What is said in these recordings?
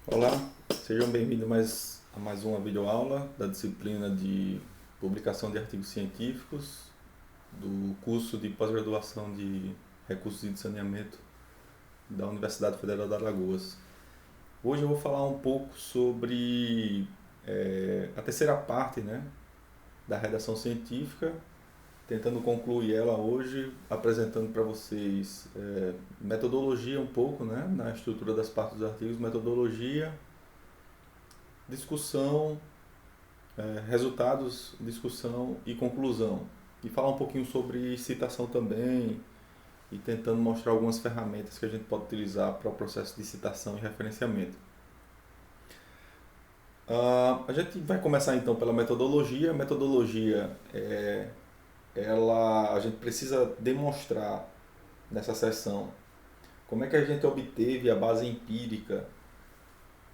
Olá, sejam bem-vindos a mais uma videoaula da disciplina de publicação de artigos científicos do curso de pós-graduação de Recursos e de Saneamento da Universidade Federal de Alagoas. Hoje eu vou falar um pouco sobre a terceira parte, né, da redação científica, tentando concluir ela hoje, apresentando para vocês metodologia um pouco, né, na estrutura das partes dos artigos, metodologia, discussão, resultados, discussão e conclusão. E falar um pouquinho sobre citação também e tentando mostrar algumas ferramentas que a gente pode utilizar para o processo de citação e referenciamento. A gente vai começar então pela metodologia. A metodologia, a gente precisa demonstrar nessa sessão como é que a gente obteve a base empírica,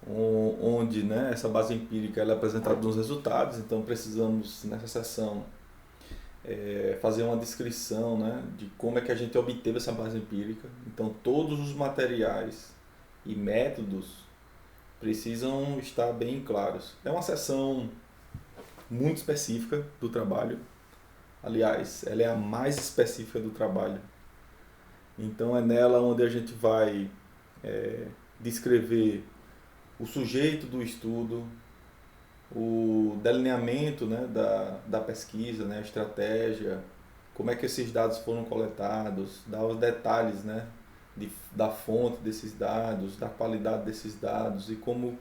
onde, né, essa base empírica ela é apresentada nos resultados. Então precisamos nessa sessão fazer uma descrição, né, de como é que a gente obteve essa base empírica. Então todos os materiais e métodos precisam estar bem claros. É uma sessão muito específica do trabalho. Aliás, ela é a mais específica do trabalho. Então é nela onde a gente vai descrever o sujeito do estudo, o delineamento, né, da pesquisa, né, a estratégia, como é que esses dados foram coletados, dar os detalhes, né, da fonte desses dados, da qualidade desses dados e como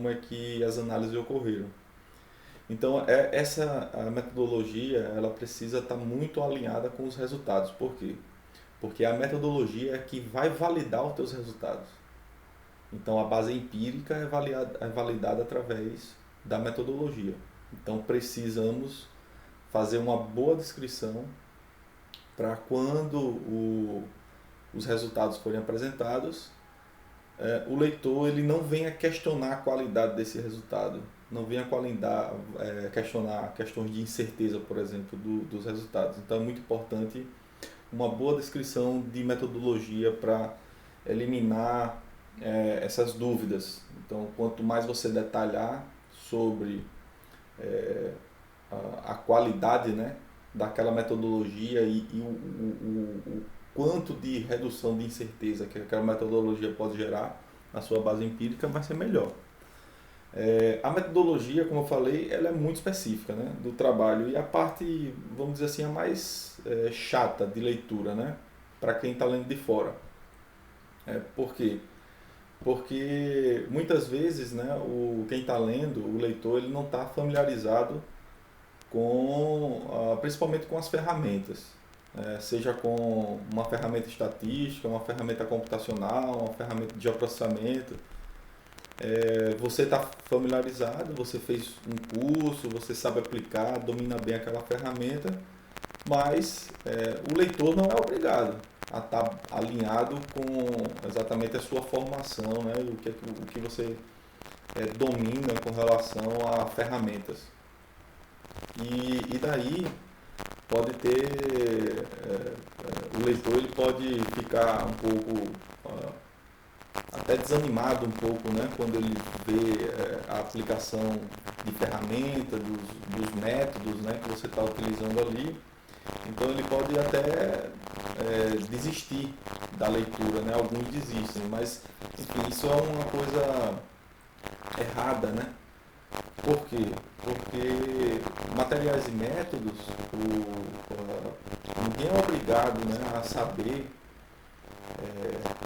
é que as análises ocorreram. Então, essa a metodologia ela precisa estar muito alinhada com os resultados. Por quê? Porque a metodologia é que vai validar os teus resultados. Então, a base empírica é validada através da metodologia. Então, precisamos fazer uma boa descrição para quando os resultados forem apresentados, o leitor ele não venha questionar a qualidade desse resultado, não venha questionar questões de incerteza, por exemplo, dos resultados. Então, é muito importante uma boa descrição de metodologia para eliminar essas dúvidas. Então, quanto mais você detalhar sobre a qualidade, né, daquela metodologia e o quanto de redução de incerteza que aquela metodologia pode gerar na sua base empírica, vai ser melhor. A metodologia, como eu falei, ela é muito específica, né, do trabalho, e a parte, vamos dizer assim, a mais chata de leitura, né, para quem está lendo de fora. Por quê? Porque muitas vezes, né, quem está lendo, o leitor, ele não está familiarizado principalmente com as ferramentas, seja com uma ferramenta estatística, uma ferramenta computacional, uma ferramenta de geoprocessamento. Você está familiarizado, você fez um curso, você sabe aplicar, domina bem aquela ferramenta, mas o leitor não é obrigado a estar alinhado com exatamente a sua formação, né? O que você domina com relação a ferramentas. E daí pode ter, o leitor ele pode ficar um pouco, até desanimado um pouco, né, quando ele vê a aplicação de ferramenta, dos métodos, né, que você está utilizando ali. Então ele pode até desistir da leitura, né? Alguns desistem, mas enfim, isso é uma coisa errada, né? Por quê? Porque materiais e métodos, ninguém é obrigado, né, a saber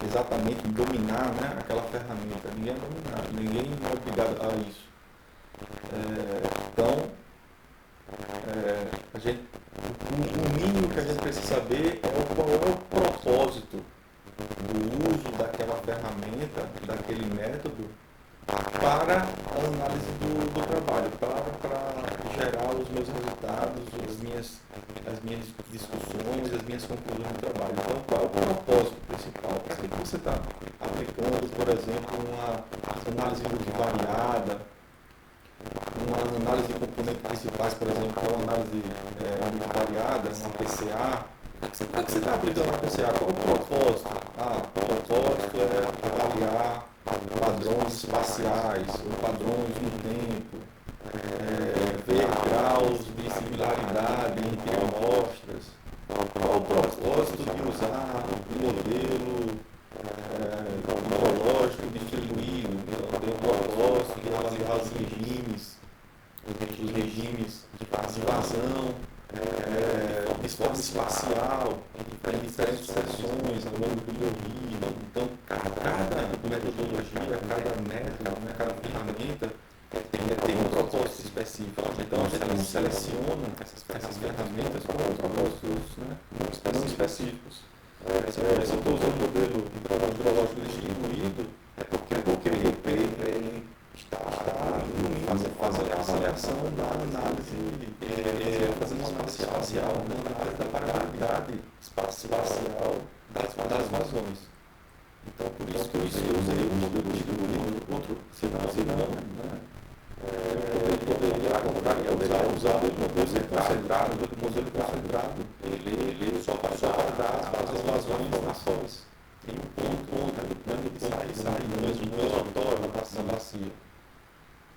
exatamente dominar, né, aquela ferramenta. Ninguém é obrigado a isso. Então, o mínimo que a gente precisa saber é qual é o propósito do uso daquela ferramenta, daquele método, para a análise do trabalho, para gerar os meus resultados, as minhas discussões, as minhas conclusões do trabalho. Então, qual é o propósito principal? Para que você está aplicando, por exemplo, uma análise multivariada, uma análise de componentes principais, por exemplo, que é uma análise multivariada, uma PCA? Para que você está aplicando a PCA? Qual é o propósito? O propósito é avaliar padrões espaciais ou padrões no tempo, ver graus de similaridade entre amostras. Qual o propósito de usar um modelo ontológico distribuído? Então, tem o propósito de avaliar os regimes de vazão, de forma espacial, em diferentes sessões ao longo do biorritmo. Então, cada metodologia, cada método, né, cada ferramenta tem um propósito específico. Então, a gente não seleciona essas ferramentas com propósitos, né, não específicos. Se eu estou usando o modelo hidrológico distribuído, é porque ele está fazendo a avaliação da análise, fazendo uma análise espacial, uma análise da paralelidade espacial das vazões. Então, por isso que eu usei o modelo distribuído, senão, né? Eu poderia usar o modelo concentrado, ele só vai dar as vazões nas tem um ponto de sair do reservatório da bacia.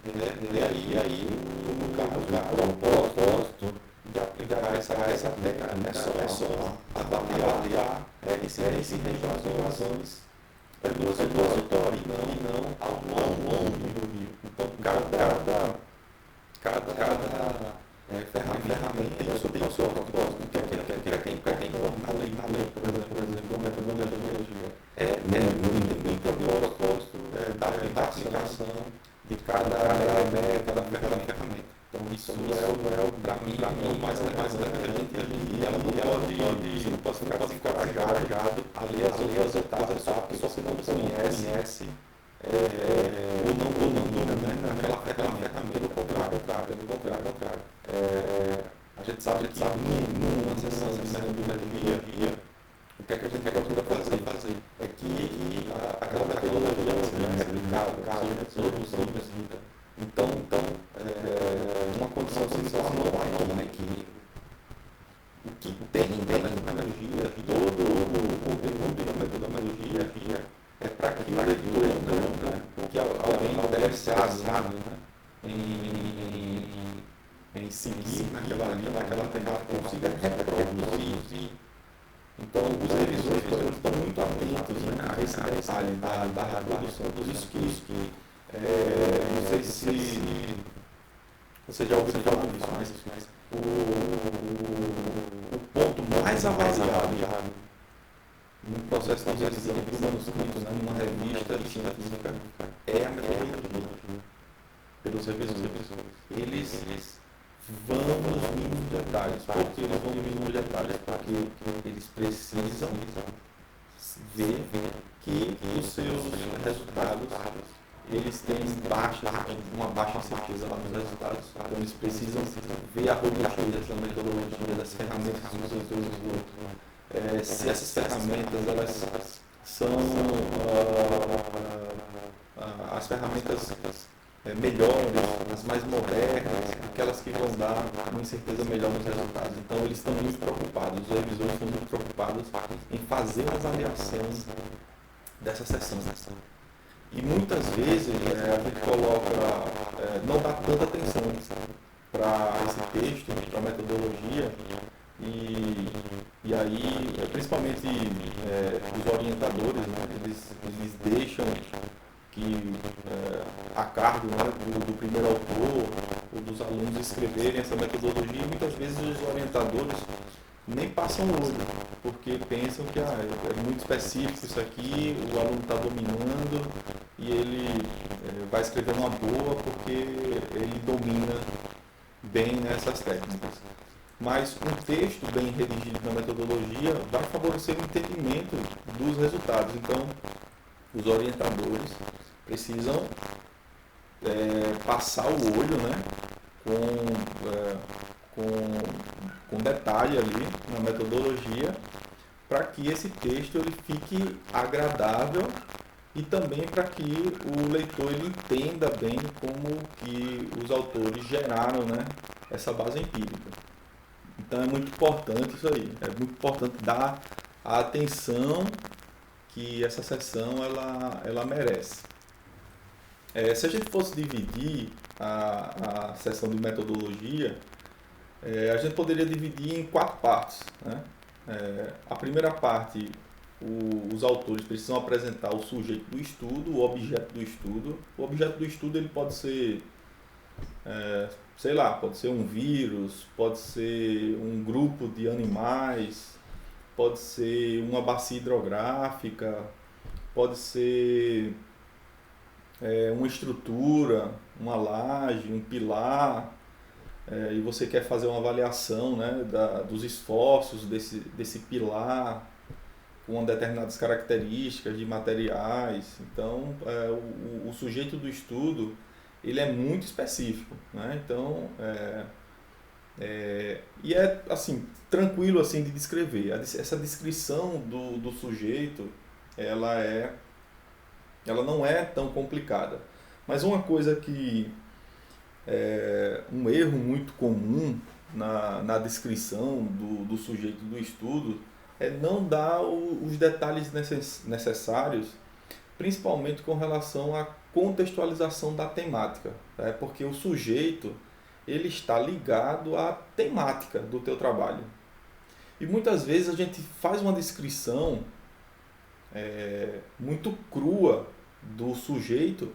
E aí o propósito de aplicar essa técnica é só avaliar esse regime de vazões no reservatório e não ao longo do rio. Então, cada ferramenta tem o seu propósito. Quem na lei, por exemplo, a metodologia muito o propósito da aplicação de cada ferramenta. Então, isso para mim, é o mais legal. E ela não pode ficar encorajado a ler as etapas só se não conhece ou não domina, né, aquela ferramenta. Pelo contrário. A gente sabe numa sessão de metodologia, o que é que a gente procura fazer? É que aquela metodologia é replicável, então, uma condição sine qua non é que o que tem na metodologia, todo o conteúdo da metodologia é para que o leitor entenda, né? Que alguém deve ser asado, né? em seguir naquela pegada, consiga reproduzir. Então, os revisores estão muito atentos, né, a esse detalhe da reprodução. Por isso que não sei se você já ouviu falar disso, mas o ponto mais avaliado no processo de revisão do manuscrito, né, numa revista científica, é a metodologia pelos revisores. Eles vão nos mínimos detalhes. Por que eles vão nos mínimos detalhes? Porque eles precisam ver que os seus resultados eles têm uma baixa incerteza lá nos resultados. Então eles precisam ver a robustez da metodologia, das ferramentas que os autores usam. Se essas ferramentas elas são as ferramentas melhores, as mais modernas, aquelas que vão dar uma incerteza melhor nos resultados. Então eles estão muito preocupados, os revisores estão muito preocupados em fazer a avaliação dessa sessão. E muitas vezes a gente não dá tanta atenção para esse texto, para a metodologia, e aí, principalmente os orientadores, né, eles deixam que a cargo, né, do primeiro autor ou dos alunos escreverem essa metodologia, e muitas vezes os orientadores nem passam o olho, porque pensam que é muito específico isso aqui, o aluno está dominando e ele vai escrever uma boa porque ele domina bem nessas técnicas. Mas um texto bem redigido na metodologia vai favorecer o entendimento dos resultados. Então, os orientadores precisam passar o olho, né, com detalhe ali na metodologia, para que esse texto ele fique agradável e também para que o leitor ele entenda bem como que os autores geraram, né, essa base empírica. Então é muito importante isso aí, é muito importante dar a atenção que essa sessão ela merece. Se a gente fosse dividir a sessão de metodologia, a gente poderia dividir em 4 partes, né? A primeira parte, os autores precisam apresentar o sujeito do estudo, o objeto do estudo. O objeto do estudo ele pode ser, sei lá, pode ser um vírus, pode ser um grupo de animais, pode ser uma bacia hidrográfica, pode ser uma estrutura, uma laje, um pilar, e você quer fazer uma avaliação, né, dos esforços desse pilar com determinadas características de materiais. Então, o sujeito do estudo ele é muito específico, né? Então, e é assim tranquilo assim de descrever. Essa descrição do sujeito, ela ela não é tão complicada. Mas uma coisa que um erro muito comum na descrição do sujeito do estudo é não dar os detalhes necessários, principalmente com relação à contextualização da temática, né? Porque o sujeito ele está ligado à temática do teu trabalho. E muitas vezes a gente faz uma descrição muito crua do sujeito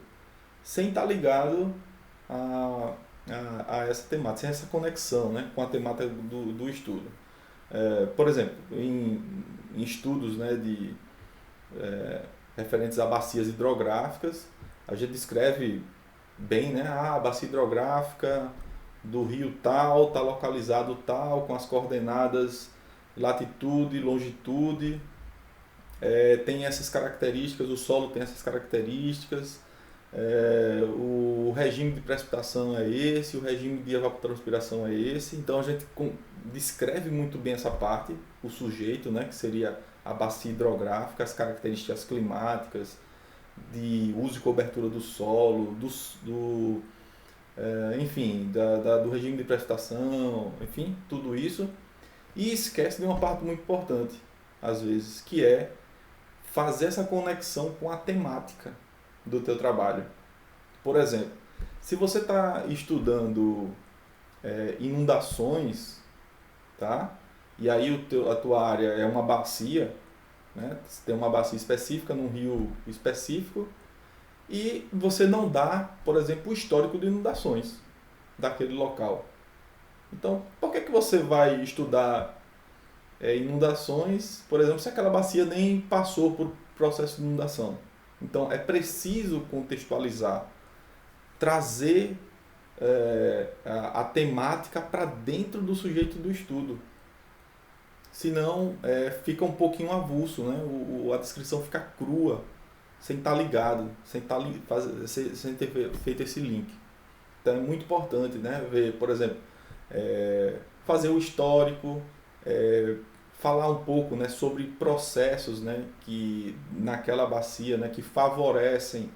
sem estar ligado a essa temática, sem essa conexão, né, com a temática do estudo. Por exemplo, em estudos, né, referentes a bacias hidrográficas, a gente descreve bem, né, a bacia hidrográfica do rio tal, está localizado tal, com as coordenadas latitude, longitude, tem essas características, o solo tem essas características, o regime de precipitação é esse, o regime de evapotranspiração é esse. Então a gente descreve muito bem essa parte, o sujeito, né, que seria a bacia hidrográfica, as características climáticas, de uso e cobertura do solo, enfim, do regime de precipitação, enfim, tudo isso. E esquece de uma parte muito importante, às vezes, que é fazer essa conexão com a temática do teu trabalho. Por exemplo, se você está estudando inundações, tá? E aí a tua área é uma bacia, né? Você tem uma bacia específica num rio específico e você não dá, por exemplo, o histórico de inundações daquele local. Então, por que você vai estudar inundações, por exemplo, se aquela bacia nem passou por processo de inundação? Então, é preciso contextualizar, trazer a temática para dentro do sujeito do estudo. Senão, fica um pouquinho avulso, né? A descrição fica crua, sem estar ligado, sem ter feito esse link. Então, é muito importante, né, ver, por exemplo, fazer o histórico, falar um pouco, né, sobre processos, né, que naquela bacia, né, que favorecem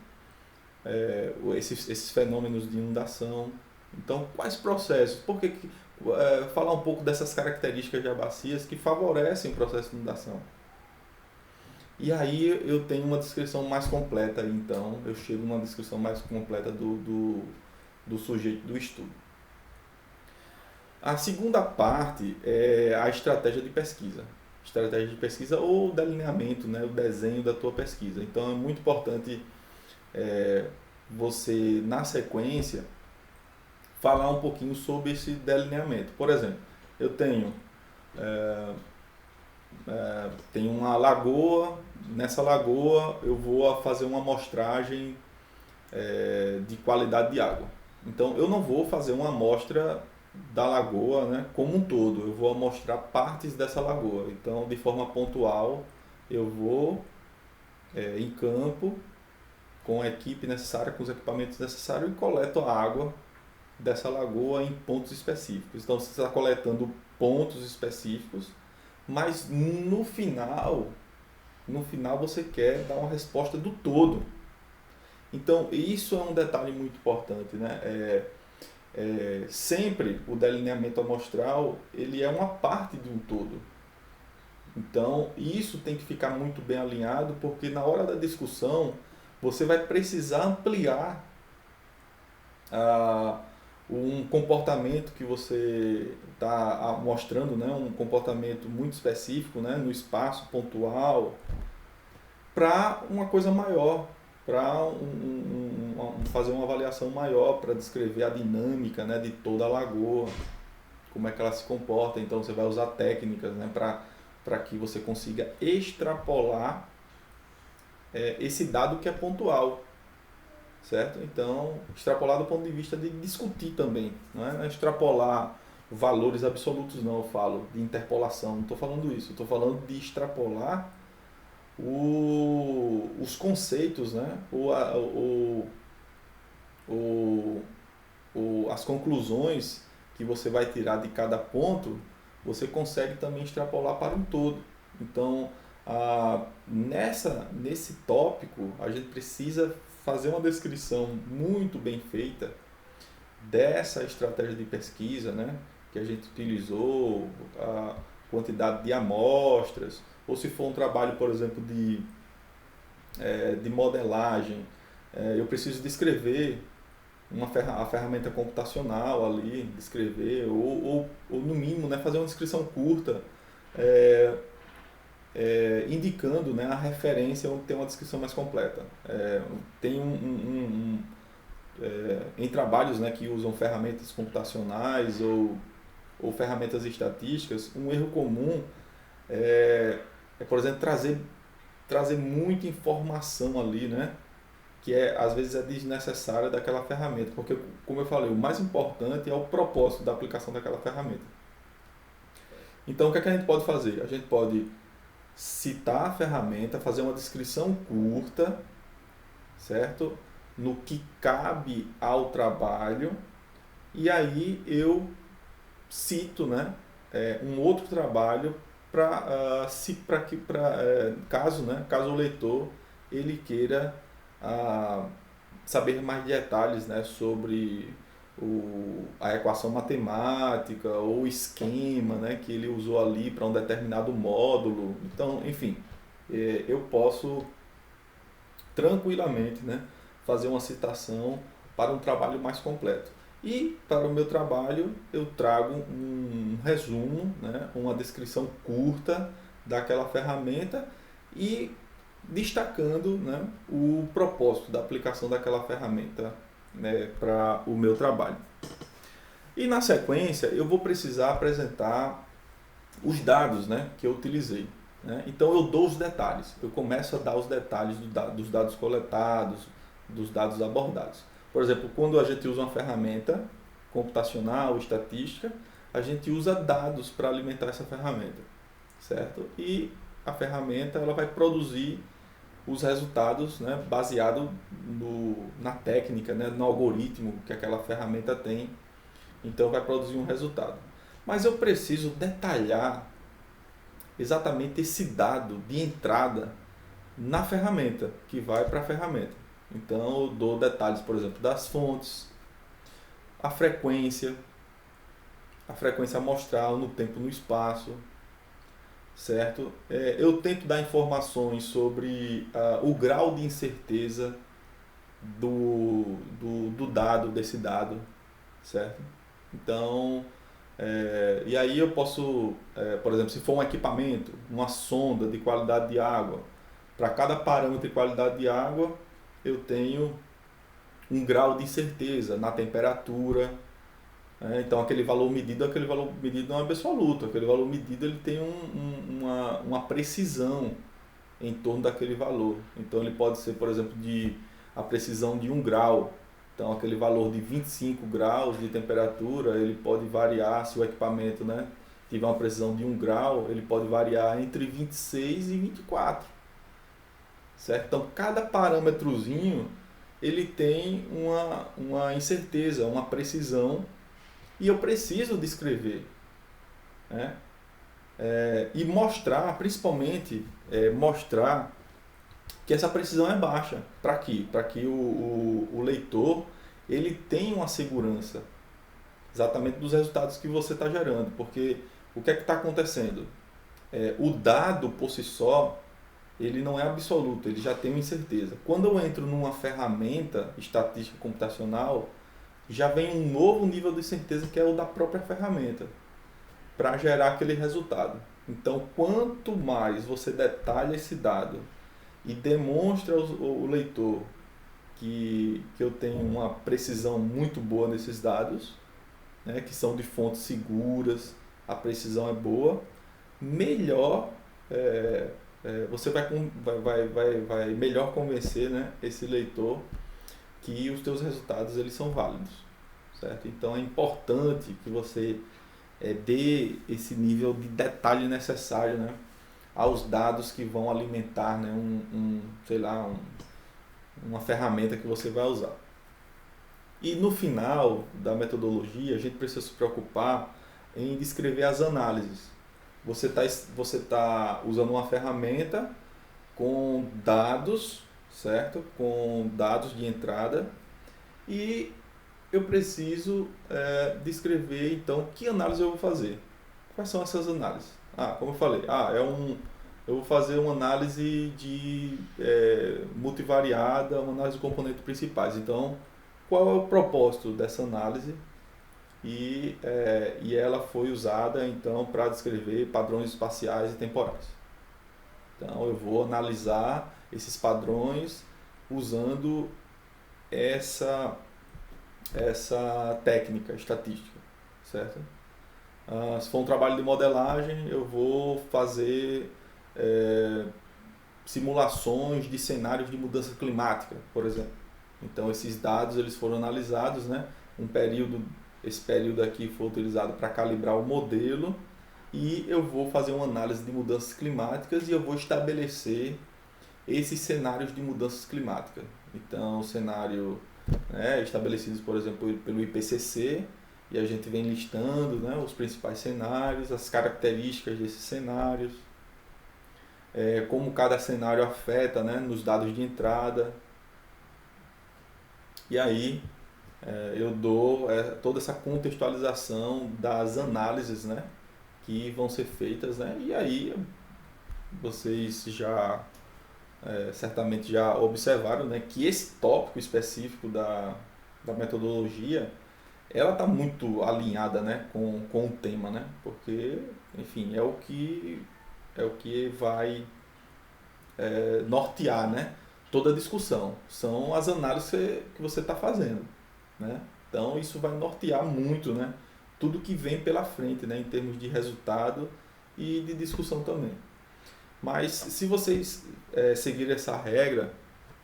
esses fenômenos de inundação. Então, quais processos? Falar um pouco dessas características de bacias que favorecem o processo de inundação. E aí eu tenho uma descrição mais completa, então eu chego numa descrição mais completa do sujeito do estudo. A segunda parte é a estratégia de pesquisa. Estratégia de pesquisa ou delineamento, né, o desenho da tua pesquisa. Então é muito importante você, na sequência, falar um pouquinho sobre esse delineamento. Por exemplo, eu tenho uma lagoa, nessa lagoa eu vou fazer uma amostragem de qualidade de água. Então eu não vou fazer uma amostra da lagoa, né, como um todo, eu vou amostrar partes dessa lagoa. Então, de forma pontual, eu vou em campo com a equipe necessária, com os equipamentos necessários e coleto a água dessa lagoa em pontos específicos. Então você está coletando pontos específicos, mas no final você quer dar uma resposta do todo. Então isso é um detalhe muito importante, né? Sempre o delineamento amostral ele é uma parte de um todo. Então isso tem que ficar muito bem alinhado, porque na hora da discussão você vai precisar ampliar ah, um comportamento que você está mostrando, né, um comportamento muito específico, né, no espaço pontual, para uma coisa maior, para fazer uma avaliação maior, para descrever a dinâmica, né, de toda a lagoa, como é que ela se comporta. Então você vai usar técnicas, né, para que você consiga extrapolar esse dado que é pontual, certo? Então, extrapolar do ponto de vista de discutir também, não é extrapolar valores absolutos, não, eu falo de interpolação, não estou falando isso, estou falando de extrapolar os conceitos, né? As conclusões que você vai tirar de cada ponto, você consegue também extrapolar para um todo. Então, nesse tópico, a gente precisa fazer uma descrição muito bem feita dessa estratégia de pesquisa, né, que a gente utilizou, a quantidade de amostras, ou se for um trabalho, por exemplo, de modelagem, eu preciso descrever a ferramenta computacional ali, descrever, ou no mínimo, né, fazer uma descrição curta, indicando, né, a referência onde tem uma descrição mais completa. Tem em trabalhos, né, que usam ferramentas computacionais ou ferramentas estatísticas, um erro comum por exemplo, trazer muita informação ali, né, que às vezes é desnecessária daquela ferramenta, porque, como eu falei, o mais importante é o propósito da aplicação daquela ferramenta. Então, o que é que a gente pode fazer? A gente pode citar a ferramenta, fazer uma descrição curta, certo? No que cabe ao trabalho, e aí eu cito, né, um outro trabalho caso o leitor ele queira saber mais detalhes, né, sobre a equação matemática ou o esquema, né, que ele usou ali para um determinado módulo. Então, enfim, eu posso tranquilamente, né, fazer uma citação para um trabalho mais completo. E para o meu trabalho eu trago um resumo, né, uma descrição curta daquela ferramenta e destacando, né, o propósito da aplicação daquela ferramenta, né, para o meu trabalho. E na sequência eu vou precisar apresentar os dados, né, que eu utilizei. Né? Então eu dou os detalhes, eu começo a dar os detalhes dos dados coletados, dos dados abordados. Por exemplo, quando a gente usa uma ferramenta computacional, estatística, a gente usa dados para alimentar essa ferramenta, certo? E a ferramenta ela vai produzir os resultados, né, baseado na técnica, né, no algoritmo que aquela ferramenta tem. Então vai produzir um resultado. Mas eu preciso detalhar exatamente esse dado de entrada na ferramenta, que vai para a ferramenta. Então eu dou detalhes, por exemplo, das fontes, a frequência amostral no tempo e no espaço, certo? Eu tento dar informações sobre o grau de incerteza desse dado, certo? Então, e aí eu posso, por exemplo, se for um equipamento, uma sonda de qualidade de água, para cada parâmetro de qualidade de água, eu tenho um grau de incerteza na temperatura. Então aquele valor medido não é absoluto, aquele valor medido ele tem uma precisão em torno daquele valor. Então ele pode ser, por exemplo, a precisão de 1 grau. Então aquele valor de 25 graus de temperatura, ele pode variar, se o equipamento, né, tiver uma precisão de 1 grau, ele pode variar entre 26 e 24. Certo? Então cada parâmetrozinho ele tem uma incerteza, uma precisão, e eu preciso descrever, né? E mostrar, principalmente, mostrar que essa precisão é baixa. Para quê? Para que o leitor ele tenha uma segurança exatamente dos resultados que você está gerando. Porque o que é que está acontecendo? O dado por si só, ele não é absoluto, ele já tem uma incerteza. Quando eu entro numa ferramenta estatística computacional, já vem um novo nível de certeza que é o da própria ferramenta, para gerar aquele resultado. Então, quanto mais você detalha esse dado e demonstra ao leitor que eu tenho uma precisão muito boa nesses dados, né, que são de fontes seguras, a precisão é boa, melhor você vai melhor convencer, né, esse leitor que os teus resultados eles são válidos, certo? Então é importante que você dê esse nível de detalhe necessário, né, aos dados que vão alimentar, né, sei lá, uma ferramenta que você vai usar. E no final da metodologia, a gente precisa se preocupar em descrever as análises. Você tá usando uma ferramenta com dados, certo? Com dados de entrada, e eu preciso descrever então que análise eu vou fazer. Quais são essas análises? Como eu falei, eu vou fazer uma análise de multivariada, uma análise de componentes principais. Então, qual é o propósito dessa análise? E ela foi usada então para descrever padrões espaciais e temporais. Então, eu vou analisar esses padrões usando essa técnica estatística, certo? Se for um trabalho de modelagem, eu vou fazer simulações de cenários de mudança climática, por exemplo. Então, esses dados eles foram analisados, né? Esse período aqui foi utilizado para calibrar o modelo, e eu vou fazer uma análise de mudanças climáticas e eu vou estabelecer esses cenários de mudanças climáticas. Então, o cenário estabelecidos, por exemplo, pelo IPCC, e a gente vem listando, né, os principais cenários, as características desses cenários, como cada cenário afeta, né, nos dados de entrada. E aí eu dou toda essa contextualização das análises, né, que vão ser feitas, né, e aí vocês certamente já observaram, né, que esse tópico específico da metodologia ela está muito alinhada, né, com o tema, né, porque, enfim, é o que vai nortear, né, toda a discussão. São as análises que você está fazendo, né? Então isso vai nortear muito, né, tudo que vem pela frente, né, em termos de resultado e de discussão também. Mas se vocês seguirem essa regra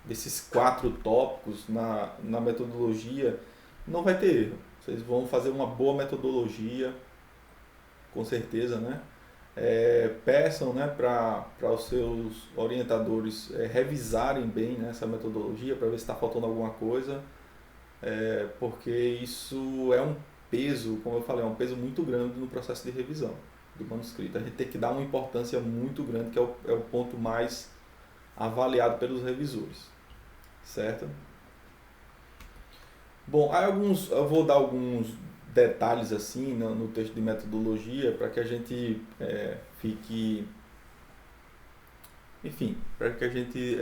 desses 4 tópicos na metodologia, não vai ter erro. Vocês vão fazer uma boa metodologia, com certeza, né? Peçam, né, para os seus orientadores revisarem bem, né, essa metodologia para ver se está faltando alguma coisa, porque isso é um peso, como eu falei, é um peso muito grande no processo de revisão do manuscrito. A gente tem que dar uma importância muito grande, que é o ponto mais avaliado pelos revisores, certo? Bom, eu vou dar alguns detalhes assim no texto de metodologia para que a gente fique, enfim, para que a gente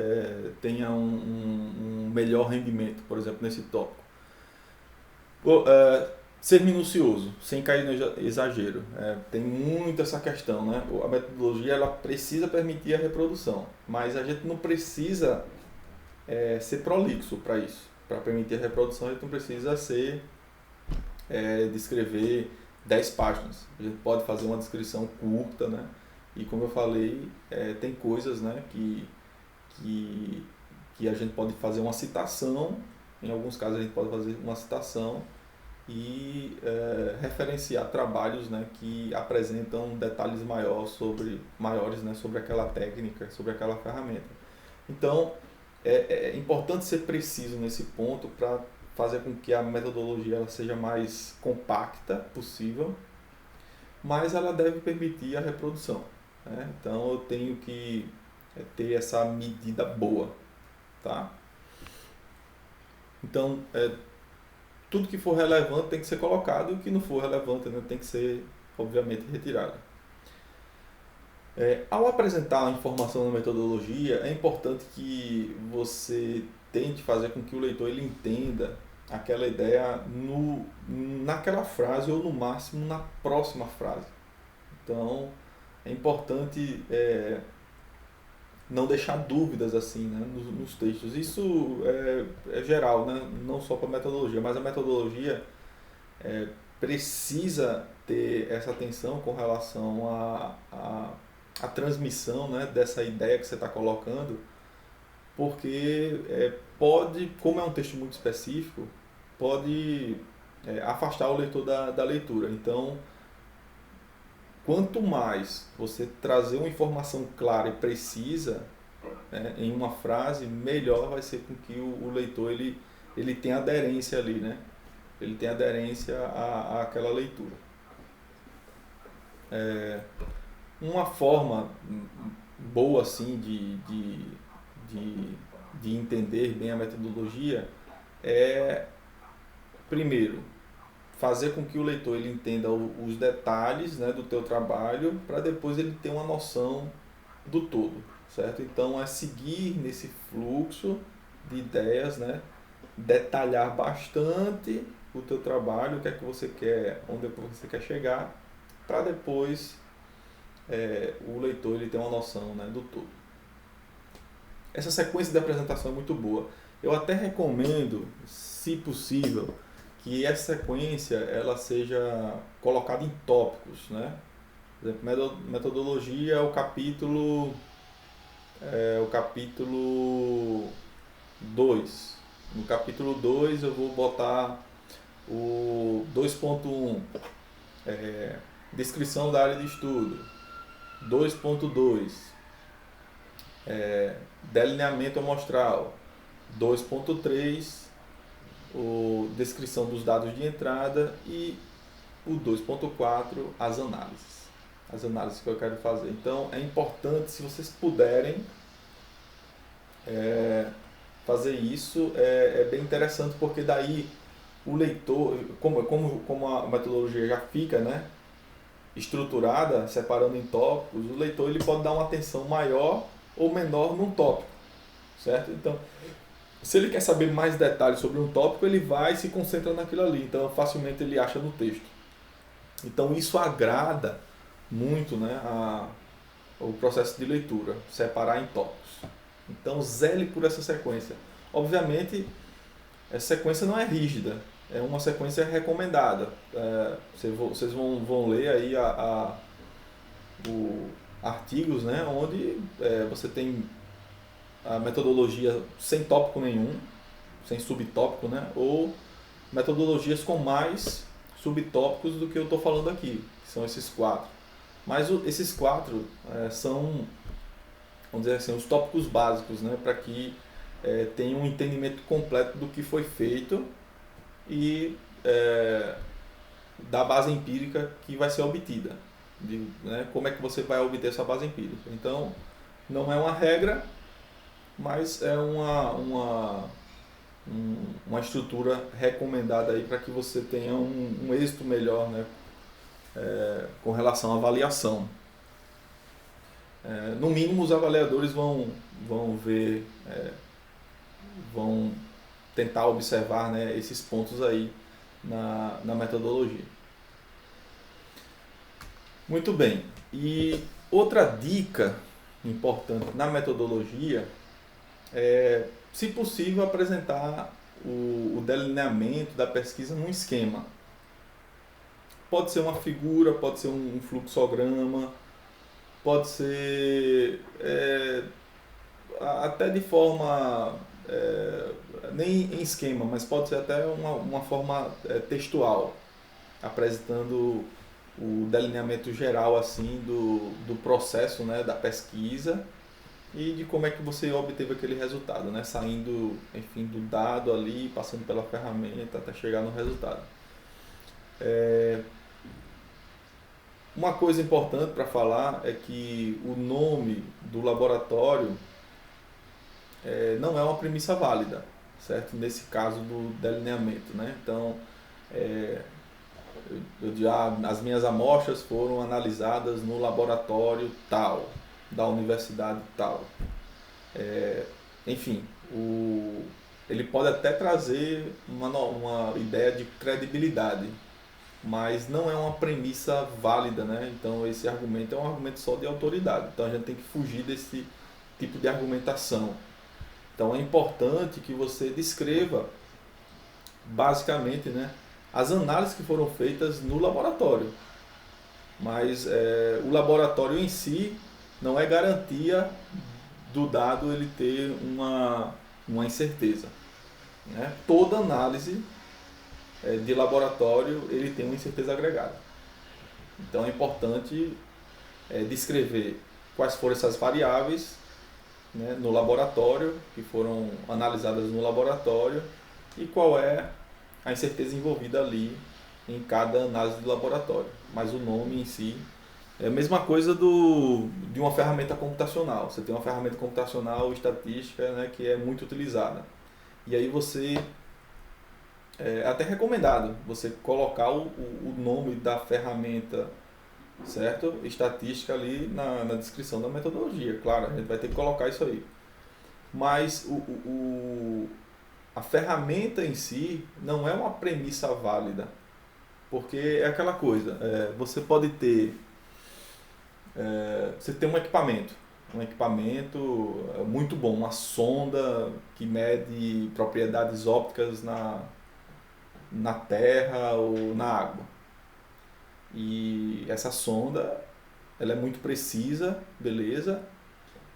tenha um melhor rendimento, por exemplo, nesse tópico. Ser minucioso, sem cair no exagero. Tem muito essa questão, né? A metodologia ela precisa permitir a reprodução, mas a gente não precisa ser prolixo para isso. Para permitir a reprodução, a gente não precisa descrever 10 páginas. A gente pode fazer uma descrição curta, né? E como eu falei, tem coisas, né, que a gente pode fazer uma citação, em alguns casos a gente pode fazer uma citação e referenciar trabalhos, né, que apresentam detalhes maiores, né, sobre aquela técnica, sobre aquela ferramenta. Então, é importante ser preciso nesse ponto para fazer com que a metodologia ela seja mais compacta possível, mas ela deve permitir a reprodução, né? Então eu tenho que ter essa medida boa, tá? Então tudo que for relevante tem que ser colocado, e o que não for relevante, né, tem que ser obviamente retirado. Ao apresentar a informação na metodologia, é importante que você tente fazer com que o leitor ele entenda aquela ideia naquela frase ou no máximo na próxima frase. Então é importante não deixar dúvidas assim, né, nos textos. Isso é geral, né, não só para a metodologia, mas a metodologia precisa ter essa atenção com relação à transmissão, né, dessa ideia que você está colocando, porque pode, como é um texto muito específico, pode afastar o leitor da leitura. Então, quanto mais você trazer uma informação clara e precisa, né, em uma frase, melhor vai ser com que o leitor ele tenha aderência ali, né? Ele tem aderência àquela leitura. Uma forma boa assim de entender bem a metodologia é, primeiro, fazer com que o leitor ele entenda os detalhes, né, do teu trabalho, para depois ele ter uma noção do todo, certo? Então é seguir nesse fluxo de ideias, né, detalhar bastante o teu trabalho, o que é que você quer, onde é que você quer chegar, para depois o leitor ele ter uma noção, né, do todo. Essa sequência de apresentação é muito boa. Eu até recomendo, se possível, que essa sequência ela seja colocada em tópicos, né? Por exemplo, metodologia é o capítulo 2. No capítulo 2 eu vou botar o 2.1, descrição da área de estudo. 2.2, delineamento amostral. 2.3, descrição dos dados de entrada. E o 2.4, as análises que eu quero fazer. Então é importante, se vocês puderem fazer isso, é bem interessante, porque daí o leitor, como a metodologia já fica, né, estruturada, separando em tópicos, o leitor ele pode dar uma atenção maior ou menor num tópico, certo? Então, se ele quer saber mais detalhes sobre um tópico, ele vai e se concentra naquilo ali, então facilmente ele acha no texto. Então isso agrada muito, né, o processo de leitura, separar em tópicos. Então zele por essa sequência. Obviamente, essa sequência não é rígida, é uma sequência recomendada. Vocês vão ler aí artigos, né, onde você tem a metodologia sem tópico nenhum, sem subtópico, né, ou metodologias com mais subtópicos do que eu estou falando aqui, que são esses 4. Mas esses 4 são, vamos dizer assim, os tópicos básicos, né, para que tenha um entendimento completo do que foi feito e da base empírica que vai ser obtida, né, como é que você vai obter essa base empírica. Então, não é uma regra, mas é uma estrutura recomendada aí para que você tenha um êxito melhor, né, com relação à avaliação. No mínimo, os avaliadores vão ver, vão tentar observar, né, esses pontos aí na metodologia. Muito bem. E outra dica importante na metodologia é, se possível, apresentar o delineamento da pesquisa num esquema. Pode ser uma figura, pode ser um fluxograma, pode ser até de forma, nem em esquema, mas pode ser até uma forma textual, apresentando o delineamento geral assim do processo, né, da pesquisa e de como é que você obteve aquele resultado, né, saindo, enfim, do dado ali, passando pela ferramenta até chegar no resultado. Uma coisa importante para falar é que o nome do laboratório não é uma premissa válida, certo? Nesse caso do delineamento, né? Então, as minhas amostras foram analisadas no laboratório tal, da universidade tal. Enfim, ele pode até trazer uma ideia de credibilidade, mas não é uma premissa válida, né? Então esse argumento é um argumento só de autoridade. Então a gente tem que fugir desse tipo de argumentação. Então é importante que você descreva basicamente, né, as análises que foram feitas no laboratório. Mas o laboratório em si não é garantia do dado ele ter uma incerteza. Né? Toda análise de laboratório ele tem uma incerteza agregada. Então é importante descrever quais foram essas variáveis, né, no laboratório, que foram analisadas no laboratório, e qual é a incerteza envolvida ali em cada análise do laboratório. Mas o nome em si é a mesma coisa de uma ferramenta computacional. Você tem uma ferramenta computacional estatística, né, que é muito utilizada. E aí você é até recomendado você colocar o nome da ferramenta, certo? Estatística ali na descrição da metodologia. Claro, a gente vai ter que colocar isso aí. Mas a ferramenta em si não é uma premissa válida. Porque é aquela coisa, você pode ter, você tem um equipamento muito bom, uma sonda que mede propriedades ópticas na terra ou na água. E essa sonda, ela é muito precisa, beleza,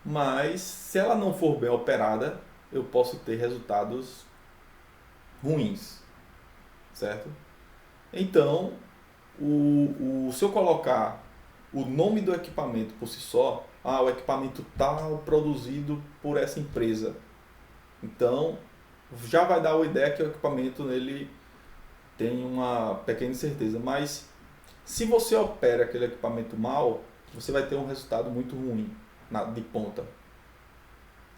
mas se ela não for bem operada, eu posso ter resultados ruins, certo? Então, se eu colocar o nome do equipamento por si só, o equipamento tal produzido por essa empresa, então já vai dar uma ideia que o equipamento ele tem uma pequena incerteza, mas se você opera aquele equipamento mal, você vai ter um resultado muito ruim de ponta.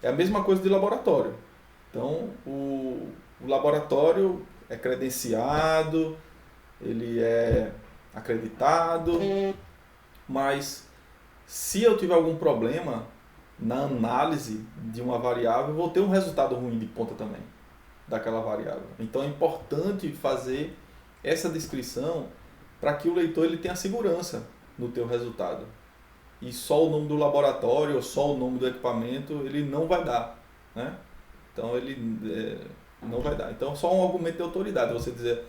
É a mesma coisa de laboratório. Então, o laboratório é credenciado, ele é acreditado, mas se eu tiver algum problema na análise de uma variável, eu vou ter um resultado ruim de ponta também daquela variável. Então é importante fazer essa descrição para que o leitor ele tenha segurança no teu resultado. E só o nome do laboratório ou só o nome do equipamento ele não vai dar, né? Então ele não vai dar. Então só um argumento de autoridade, você dizer,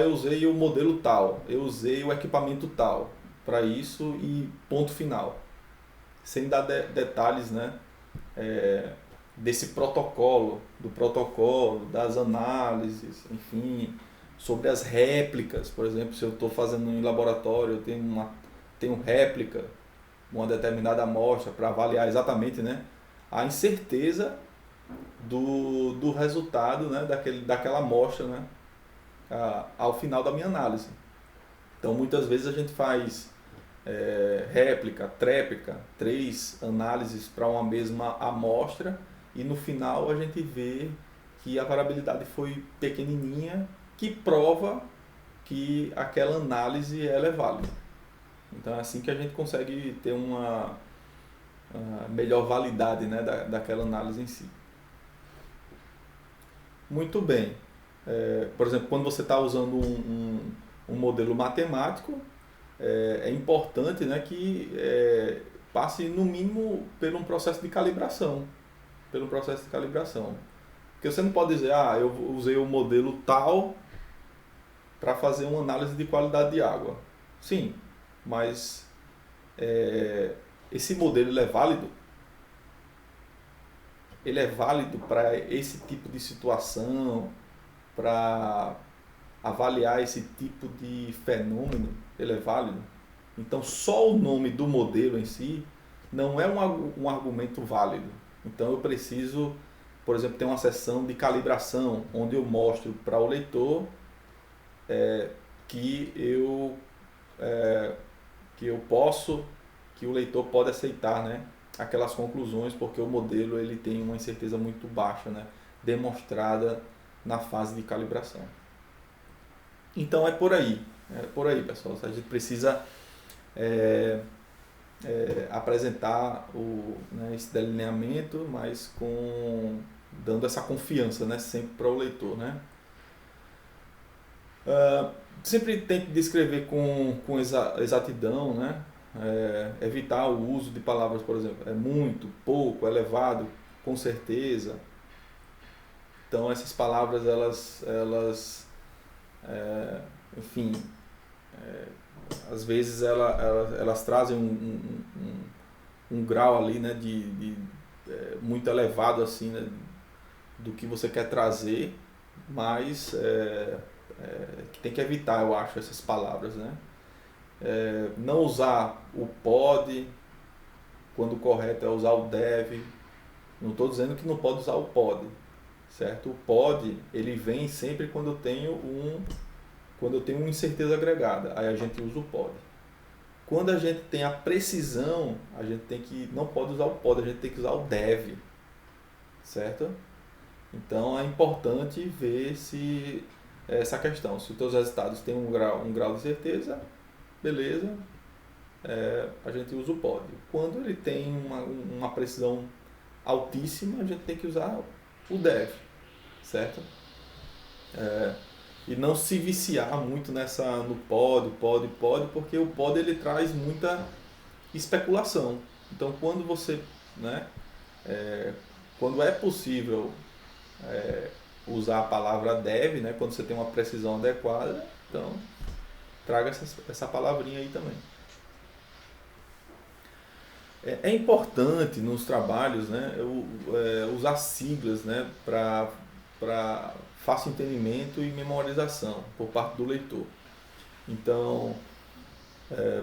eu usei o modelo tal, eu usei o equipamento tal para isso e ponto final. Sem dar detalhes, né? Desse protocolo, das análises, enfim, sobre as réplicas. Por exemplo, se eu estou fazendo em laboratório, eu tenho réplica, uma determinada amostra para avaliar exatamente, né, a incerteza do resultado, né, daquela amostra, né, ao final da minha análise. Então, muitas vezes a gente faz réplica, tréplica, 3 análises para uma mesma amostra e no final a gente vê que a variabilidade foi pequenininha, que prova que aquela análise ela é válida. Então é assim que a gente consegue ter uma melhor validade, né, daquela análise em si. Muito bem. Por exemplo, quando você está usando um modelo matemático, é importante, né, que passe no mínimo por um processo de calibração. Porque você não pode dizer, eu usei o modelo tal para fazer uma análise de qualidade de água. Sim, mas esse modelo ele é válido? Ele é válido para esse tipo de situação, para avaliar esse tipo de fenômeno? Ele é válido? Então, só o nome do modelo em si não é um argumento válido. Então, eu preciso, por exemplo, ter uma sessão de calibração, onde eu mostro para o leitor que que o leitor pode aceitar, né, aquelas conclusões, porque o modelo ele tem uma incerteza muito baixa, né, demonstrada na fase de calibração. Então é por aí, pessoal. A gente precisa apresentar esse delineamento, mas com dando essa confiança, né, sempre para o leitor, né? Sempre tente descrever com exatidão, né? Evitar o uso de palavras, por exemplo, é muito, pouco, elevado, com certeza. Então essas palavras enfim, às vezes elas trazem um grau ali, né, muito elevado assim, né, do que você quer trazer, mas tem que evitar, eu acho, essas palavras, né? Não usar o pode, quando o correto é usar o deve. Não estou dizendo que não pode usar o pode, certo? O pode, ele vem sempre quando eu tenho uma incerteza agregada, aí a gente usa o pode. Quando a gente tem a precisão, a gente não pode usar o pode, a gente tem que usar o deve, certo? Então é importante ver se essa questão, se os teus resultados têm um grau de certeza, beleza, a gente usa o pode. Quando ele tem uma precisão altíssima, a gente tem que usar o deve, certo? E não se viciar muito no pode, porque o pode ele traz muita especulação. Então quando você, né, quando é possível usar a palavra deve, né, quando você tem uma precisão adequada, então traga essa palavrinha aí também. É importante nos trabalhos, né, usar siglas, né, para fácil entendimento e memorização por parte do leitor. Então,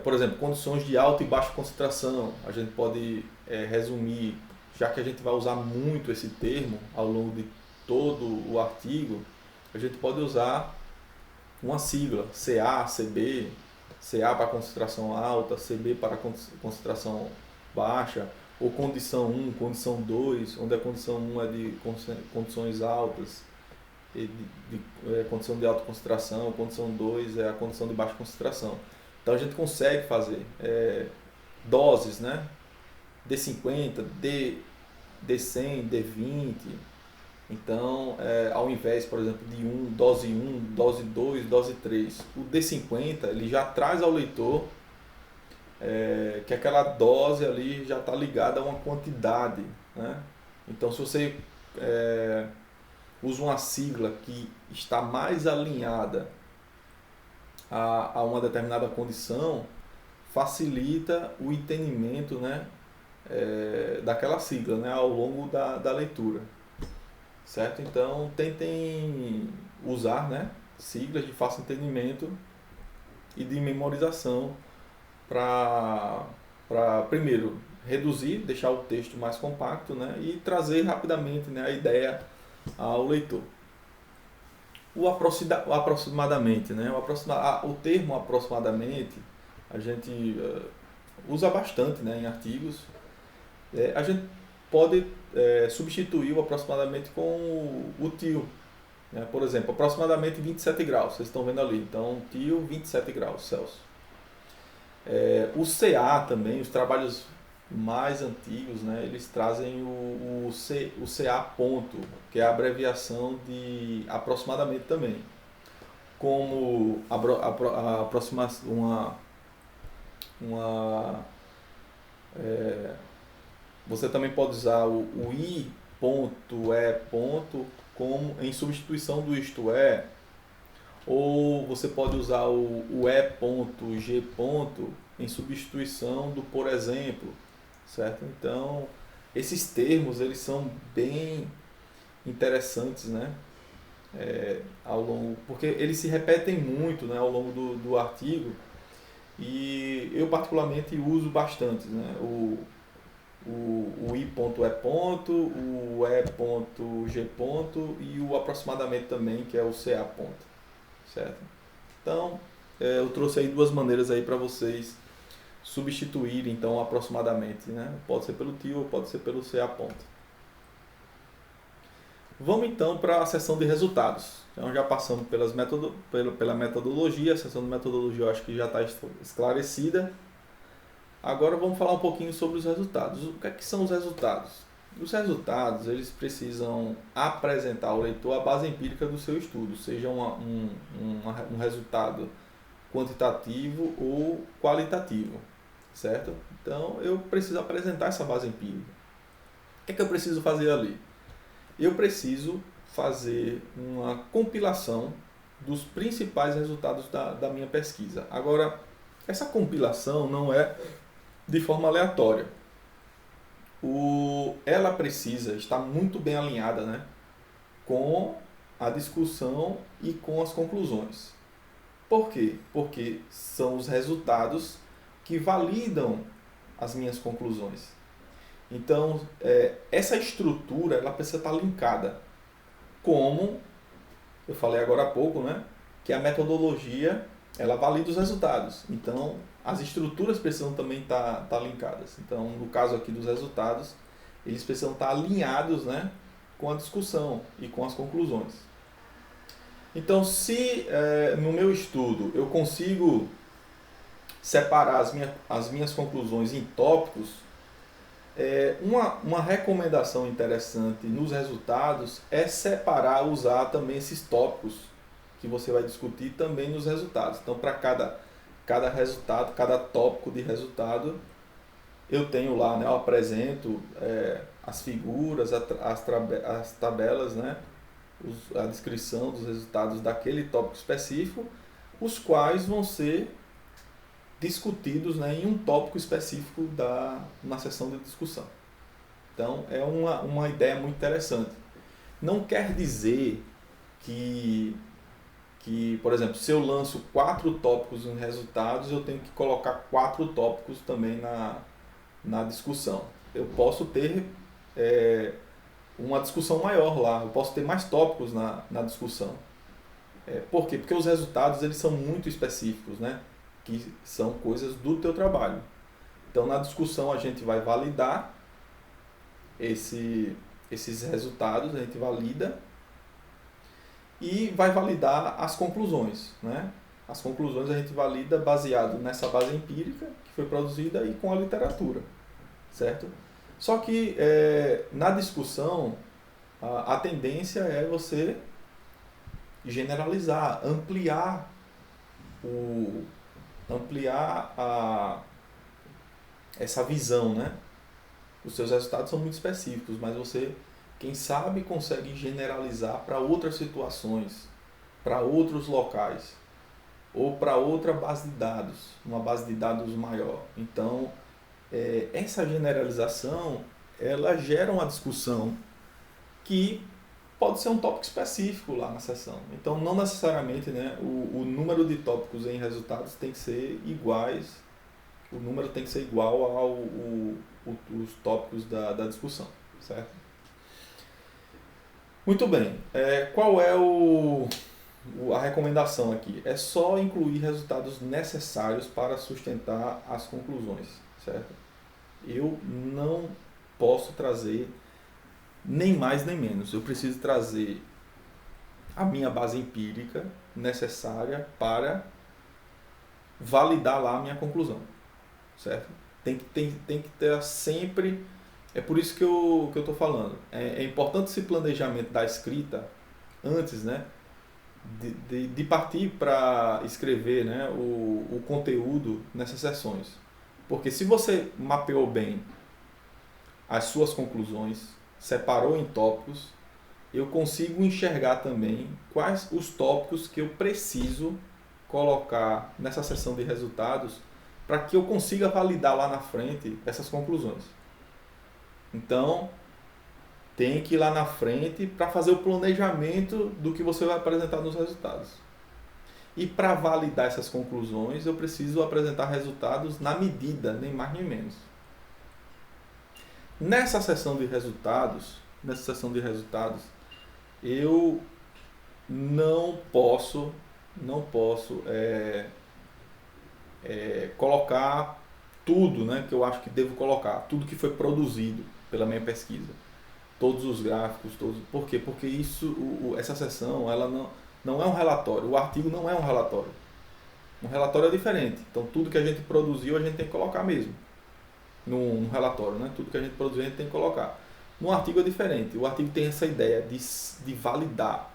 por exemplo, condições de alta e baixa concentração, a gente pode resumir, já que a gente vai usar muito esse termo ao longo de todo o artigo, a gente pode usar uma sigla, CA, CB, CA para concentração alta, CB para concentração baixa, ou condição 1, condição 2, onde a condição 1 é de condições altas, condição de alta concentração, condição 2 é a condição de baixa concentração. Então a gente consegue fazer doses, né? D50, D100, D20. Então, ao invés, por exemplo, de dose 1, dose 2, dose 3, o D50 ele já traz ao leitor que aquela dose ali já está ligada a uma quantidade, né? Então, se você usa uma sigla que está mais alinhada a uma determinada condição, facilita o entendimento, né, daquela sigla, né, ao longo da leitura, certo? Então tentem usar, né, siglas de fácil entendimento e de memorização para primeiro reduzir, deixar o texto mais compacto, né, e trazer rapidamente, né, a ideia ao leitor. O aproximadamente, né? O termo aproximadamente a gente usa bastante, né, em artigos. A gente pode substituir o aproximadamente com o tio, né? Por exemplo, aproximadamente 27 graus, vocês estão vendo ali. Então, tio, 27 graus Celsius. O CA também, os trabalhos mais antigos, né, eles trazem o CA ponto, que é a abreviação de aproximadamente também. Como você também pode usar o I ponto, E ponto, como em substituição do isto é, ou você pode usar o E ponto, G ponto em substituição do por exemplo, certo? Então, esses termos eles são bem interessantes, né? Porque eles se repetem muito, né, ao longo do artigo, e eu particularmente uso bastante, né? O I ponto E ponto, o E ponto G ponto e o aproximadamente também, que é o CA ponto, certo? Então, eu trouxe aí duas maneiras aí para vocês substituírem, então, aproximadamente, né? Pode ser pelo tio ou pode ser pelo CA ponto. Vamos então para a seção de resultados. Então já passamos pela metodologia, a seção de metodologia eu acho que já está esclarecida. Agora vamos falar um pouquinho sobre os resultados. O que é que são os resultados? Os resultados, eles precisam apresentar ao leitor a base empírica do seu estudo, seja um resultado quantitativo ou qualitativo, certo? Então, eu preciso apresentar essa base empírica. O que é que eu preciso fazer ali? Eu preciso fazer uma compilação dos principais resultados da minha pesquisa. Agora, essa compilação não é de forma aleatória. Ela precisa estar muito bem alinhada, né, com a discussão e com as conclusões. Por quê? Porque são os resultados que validam as minhas conclusões. Então, essa estrutura ela precisa estar linkada. Como eu falei agora há pouco, né, que a metodologia ela valida os resultados. Então, as estruturas precisam também estar linkadas. Então, no caso aqui dos resultados, eles precisam estar alinhados, né, com a discussão e com as conclusões. Então, se no meu estudo eu consigo separar as minhas conclusões em tópicos, uma recomendação interessante nos resultados é usar também esses tópicos que você vai discutir também nos resultados. Então, para cada resultado, cada tópico de resultado, eu tenho lá, né, eu apresento as figuras, as tabelas, né, a descrição dos resultados daquele tópico específico, os quais vão ser discutidos, né, em um tópico específico na sessão de discussão. Então, é uma ideia muito interessante. Não quer dizer que, por exemplo, se eu lanço 4 tópicos em resultados, eu tenho que colocar 4 tópicos também na discussão. Eu posso ter uma discussão maior lá, eu posso ter mais tópicos na discussão. Por quê? Porque os resultados eles são muito específicos, né? Que são coisas do teu trabalho. Então, na discussão, a gente vai validar esses resultados, a gente valida e vai validar as conclusões, né? As conclusões a gente valida baseado nessa base empírica que foi produzida e com a literatura, certo? Só que na discussão a tendência é você generalizar, ampliar essa visão, né? Os seus resultados são muito específicos, mas você, quem sabe, consegue generalizar para outras situações, para outros locais, ou para outra base de dados, uma base de dados maior. Então, essa generalização, ela gera uma discussão que pode ser um tópico específico lá na sessão. Então, não necessariamente, né, o número de tópicos em resultados tem que ser iguais, o número tem que ser igual os tópicos da discussão, certo? Muito bem. Qual é a recomendação aqui? É só incluir resultados necessários para sustentar as conclusões, certo? Eu não posso trazer nem mais nem menos. Eu preciso trazer a minha base empírica necessária para validar lá a minha conclusão, certo? Tem que ter sempre... É por isso que eu estou falando. É importante esse planejamento da escrita antes, né, de partir para escrever, né, o conteúdo nessas sessões. Porque se você mapeou bem as suas conclusões, separou em tópicos, eu consigo enxergar também quais os tópicos que eu preciso colocar nessa sessão de resultados para que eu consiga validar lá na frente essas conclusões. Então, tem que ir lá na frente para fazer o planejamento do que você vai apresentar nos resultados. E para validar essas conclusões, eu preciso apresentar resultados na medida, nem mais nem menos. Nessa sessão de resultados, eu não posso colocar tudo, né, que eu acho que devo colocar, tudo que foi produzido pela minha pesquisa, todos os gráficos, Por quê? Porque essa sessão ela não é um relatório, o artigo não é um relatório. Um relatório é diferente, então tudo que a gente produziu a gente tem que colocar mesmo. No relatório, né? Tudo que a gente produziu a gente tem que colocar. No artigo é diferente. O artigo tem essa ideia de validar.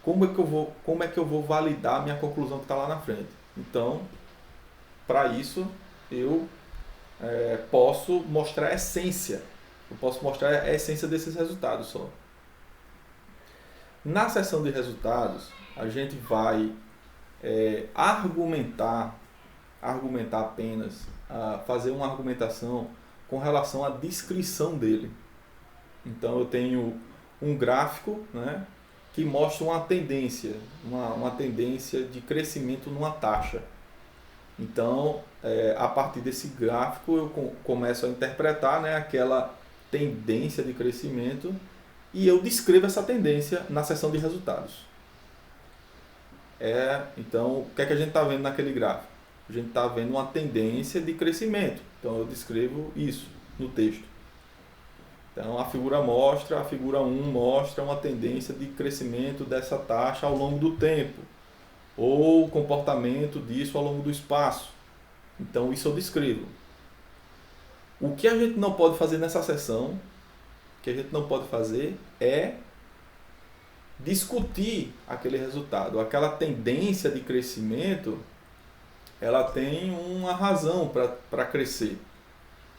Como é que eu vou validar a minha conclusão que está lá na frente? Então, para isso, eu posso mostrar a essência. Eu posso mostrar a essência desses resultados só. Na seção de resultados, a gente vai argumentar apenas, fazer uma argumentação com relação à descrição dele. Então eu tenho um gráfico, né, que mostra uma tendência de crescimento numa taxa. Então, a partir desse gráfico eu começo a interpretar, né, aquela tendência de crescimento e eu descrevo essa tendência na seção de resultados. Então, o que é que a gente está vendo naquele gráfico? A gente está vendo uma tendência de crescimento. Então, eu descrevo isso no texto. Então, a figura 1 mostra uma tendência de crescimento dessa taxa ao longo do tempo, ou o comportamento disso ao longo do espaço. Então, isso eu descrevo. O que a gente não pode fazer nessa sessão, é discutir aquele resultado. Aquela tendência de crescimento, ela tem uma razão para crescer.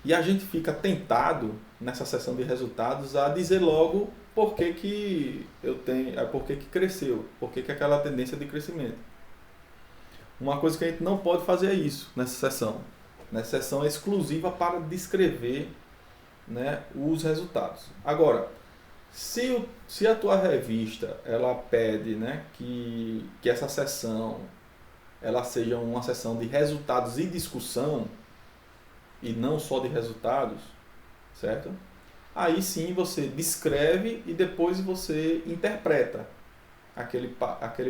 E a gente fica tentado, nessa sessão de resultados, a dizer logo por que cresceu, por que aquela tendência de crescimento. Uma coisa que a gente não pode fazer é isso nessa sessão. Nessa sessão é exclusiva para descrever, né, os resultados. Agora, se a tua revista ela pede, né, que essa sessão ela seja uma sessão de resultados e discussão, e não só de resultados, certo? Aí sim você descreve e depois você interpreta aquele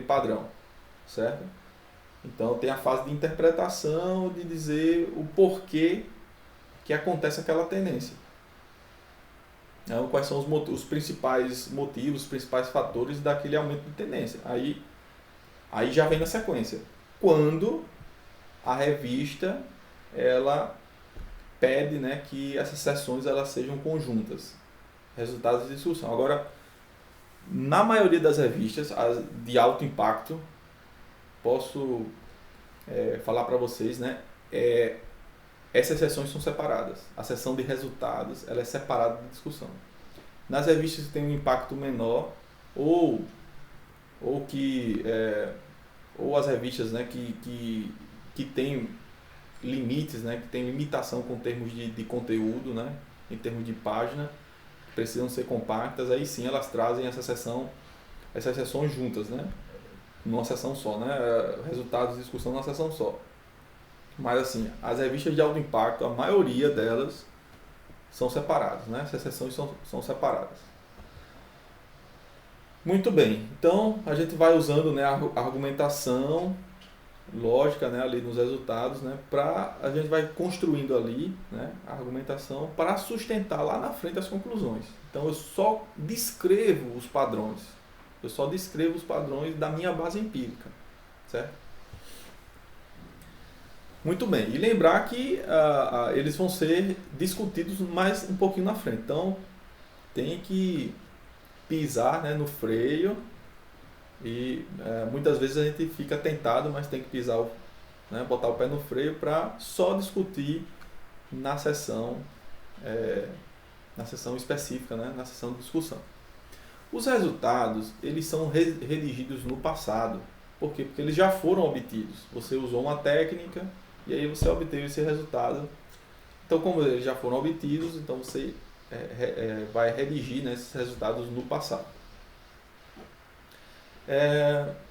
padrão, certo? Então tem a fase de interpretação, de dizer o porquê que acontece aquela tendência. Então, quais são os principais motivos, os principais fatores daquele aumento de tendência. Aí já vem na sequência. Quando a revista ela pede, né, que essas sessões elas sejam conjuntas, resultados de discussão. Agora, na maioria das revistas as de alto impacto, posso falar para vocês, né, essas sessões são separadas. A sessão de resultados ela é separada da discussão. Nas revistas que têm um impacto menor, ou as revistas, né, que têm limites, né, que têm limitação com termos de conteúdo, né, em termos de página, precisam ser compactas, aí sim elas trazem essas sessões juntas, né, numa sessão só, né, resultados de discussão numa sessão só. Mas assim, as revistas de alto impacto, a maioria delas são separadas, né, essas sessões são separadas. Muito bem, então a gente vai usando, né, a argumentação lógica, né, ali nos resultados, né, a gente vai construindo ali, né, a argumentação para sustentar lá na frente as conclusões. Então eu só descrevo os padrões, da minha base empírica, certo? Muito bem, e lembrar que eles vão ser discutidos mais um pouquinho na frente, então tem que pisar, né, no freio. E muitas vezes a gente fica tentado, mas tem que pisar, né, botar o pé no freio para só discutir na sessão específica, né, na sessão de discussão. Os resultados, eles são redigidos no passado. Por quê? Porque eles já foram obtidos. Você usou uma técnica e aí você obteve esse resultado. Então, como eles já foram obtidos, então você vai redigir, né, esses resultados no passado.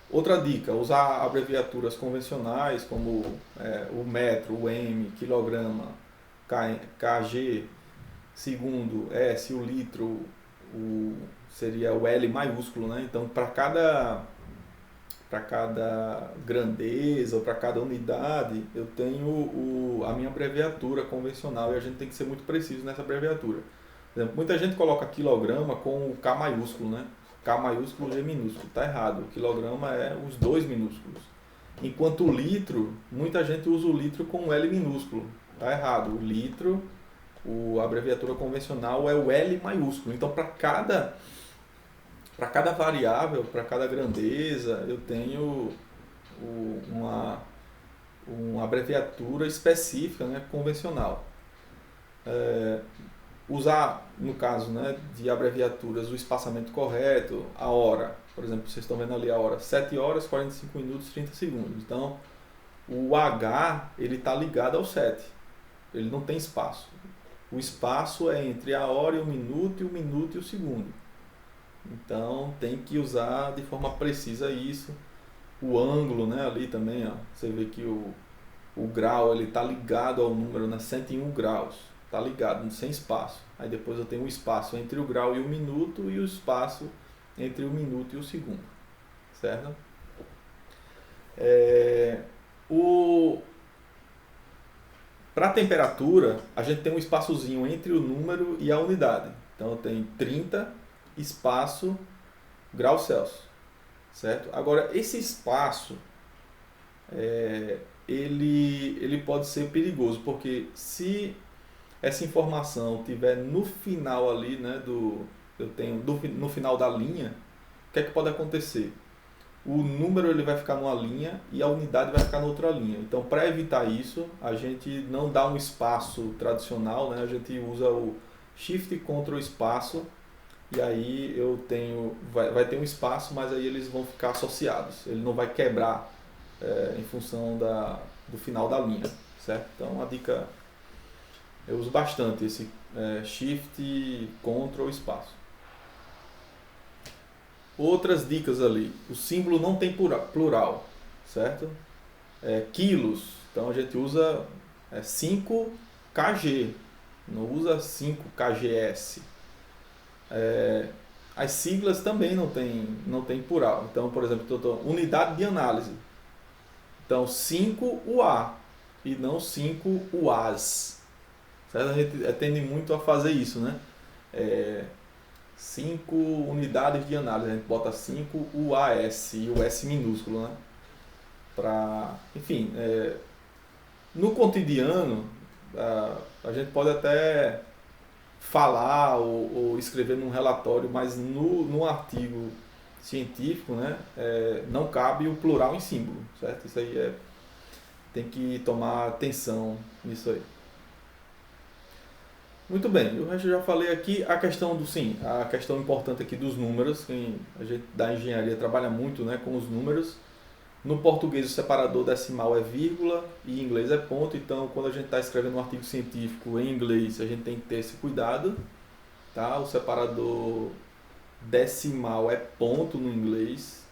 Outra dica, usar abreviaturas convencionais como o metro, o m, quilograma, kg, segundo, S, o litro, seria o L maiúsculo, né? Então, para cada grandeza ou para cada unidade, eu tenho a minha abreviatura convencional e a gente tem que ser muito preciso nessa abreviatura. Por exemplo, muita gente coloca quilograma com o K maiúsculo, né? K maiúsculo, G minúsculo. Está errado. O quilograma é os dois minúsculos. Enquanto o litro, muita gente usa o litro com L minúsculo. Está errado. O litro A abreviatura convencional é o L maiúsculo. Então, para cada variável, para cada grandeza, eu tenho uma abreviatura específica, né, convencional. Usar, no caso, né, de abreviaturas, o espaçamento correto, a hora. Por exemplo, vocês estão vendo ali a hora, 7 horas, 45 minutos, 30 segundos. Então, o H ele está ligado ao 7. Ele não tem espaço. O espaço é entre a hora e o minuto e o segundo. Então, tem que usar de forma precisa isso. O ângulo, né, ali também, ó, você vê que o grau ele está ligado ao número, né, 101 graus. Está ligado, sem espaço. Aí depois eu tenho o espaço entre o grau e o minuto e o espaço entre o minuto e o segundo. Certo? Para a temperatura, a gente tem um espaçozinho entre o número e a unidade. Então eu tenho 30 espaço graus Celsius. Certo? Agora, esse espaço ele pode ser perigoso, porque se essa informação tiver no final ali, né, no final da linha, o que é que pode acontecer? O número ele vai ficar numa linha e a unidade vai ficar na outra linha. Então, para evitar isso, a gente não dá um espaço tradicional, né? A gente usa o Shift Ctrl espaço e aí vai ter um espaço, mas aí eles vão ficar associados. Ele não vai quebrar em função do final da linha, certo? Então, a dica, eu uso bastante esse Shift Ctrl espaço. Outras dicas ali, o símbolo não tem plural, certo? Quilos, então a gente usa 5 kg, não usa 5 kgs. As siglas também não tem plural. Então, por exemplo, unidade de análise. Então, 5 UA e não 5 UAS. Certo? A gente tende muito a fazer isso, né? 5 unidades de análise, a gente bota 5 UAS e o S minúsculo, né? Enfim, no cotidiano, a gente pode até falar ou escrever num relatório, mas no artigo científico, né, não cabe o plural em símbolo, certo? Isso aí tem que tomar atenção nisso aí. Muito bem, o resto eu já falei aqui. A questão importante aqui dos números, a gente da engenharia trabalha muito, né, com os números. No português o separador decimal é vírgula e em inglês é ponto, então quando a gente está escrevendo um artigo científico em inglês a gente tem que ter esse cuidado, tá? O separador decimal é ponto no inglês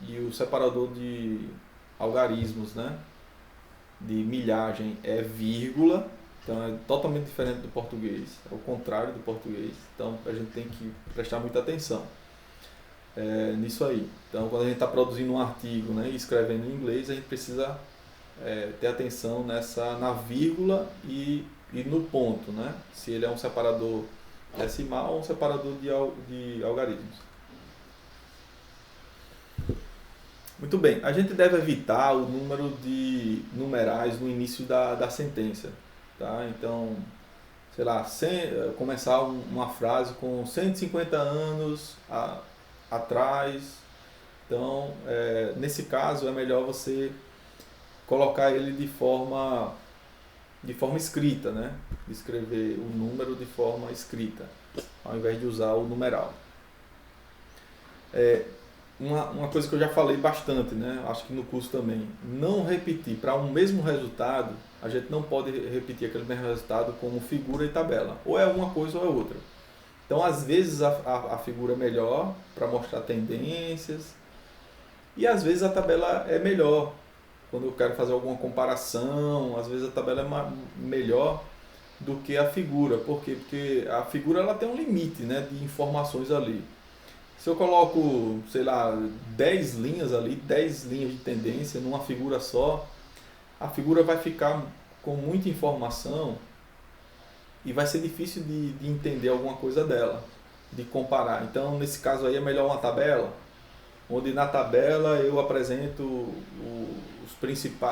e o separador de algarismos, né, de milhagem é vírgula. Então é totalmente diferente do português, é o contrário do português, então a gente tem que prestar muita atenção nisso aí. Então quando a gente está produzindo um artigo, né, e escrevendo em inglês, a gente precisa ter atenção na vírgula e no ponto, né, se ele é um separador decimal ou um separador de algarismos. Muito bem, a gente deve evitar o número de numerais no início da sentença. Tá? Então, sei lá, começar uma frase com 150 anos atrás. Então, nesse caso, é melhor você colocar ele de forma escrita, né? Escrever o número de forma escrita, ao invés de usar o numeral. Uma coisa que eu já falei bastante, né? Acho que no curso também, não repetir para um mesmo resultado. A gente não pode repetir aquele mesmo resultado como figura e tabela. Ou é uma coisa ou é outra. Então, às vezes, a figura é melhor para mostrar tendências. E, às vezes, a tabela é melhor. Quando eu quero fazer alguma comparação, às vezes a tabela é melhor do que a figura. Por quê? Porque a figura ela tem um limite, né, de informações ali. Se eu coloco, sei lá, 10 linhas ali, 10 linhas de tendência numa figura só, a figura vai ficar com muita informação e vai ser difícil de entender alguma coisa dela, de comparar. Então, nesse caso aí, é melhor uma tabela, onde na tabela eu apresento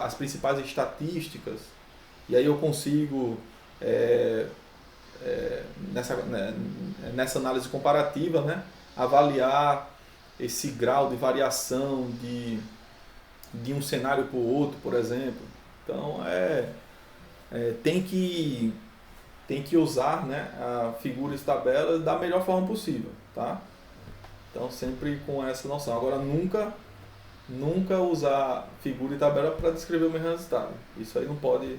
as principais estatísticas, e aí eu consigo nessa análise comparativa, né, avaliar esse grau de variação de um cenário para o outro, por exemplo. Então, tem que usar, né, a figuras e tabelas da melhor forma possível, tá? Então, sempre com essa noção. Agora, nunca usar figura e tabela para descrever o mesmo resultado. Isso aí não pode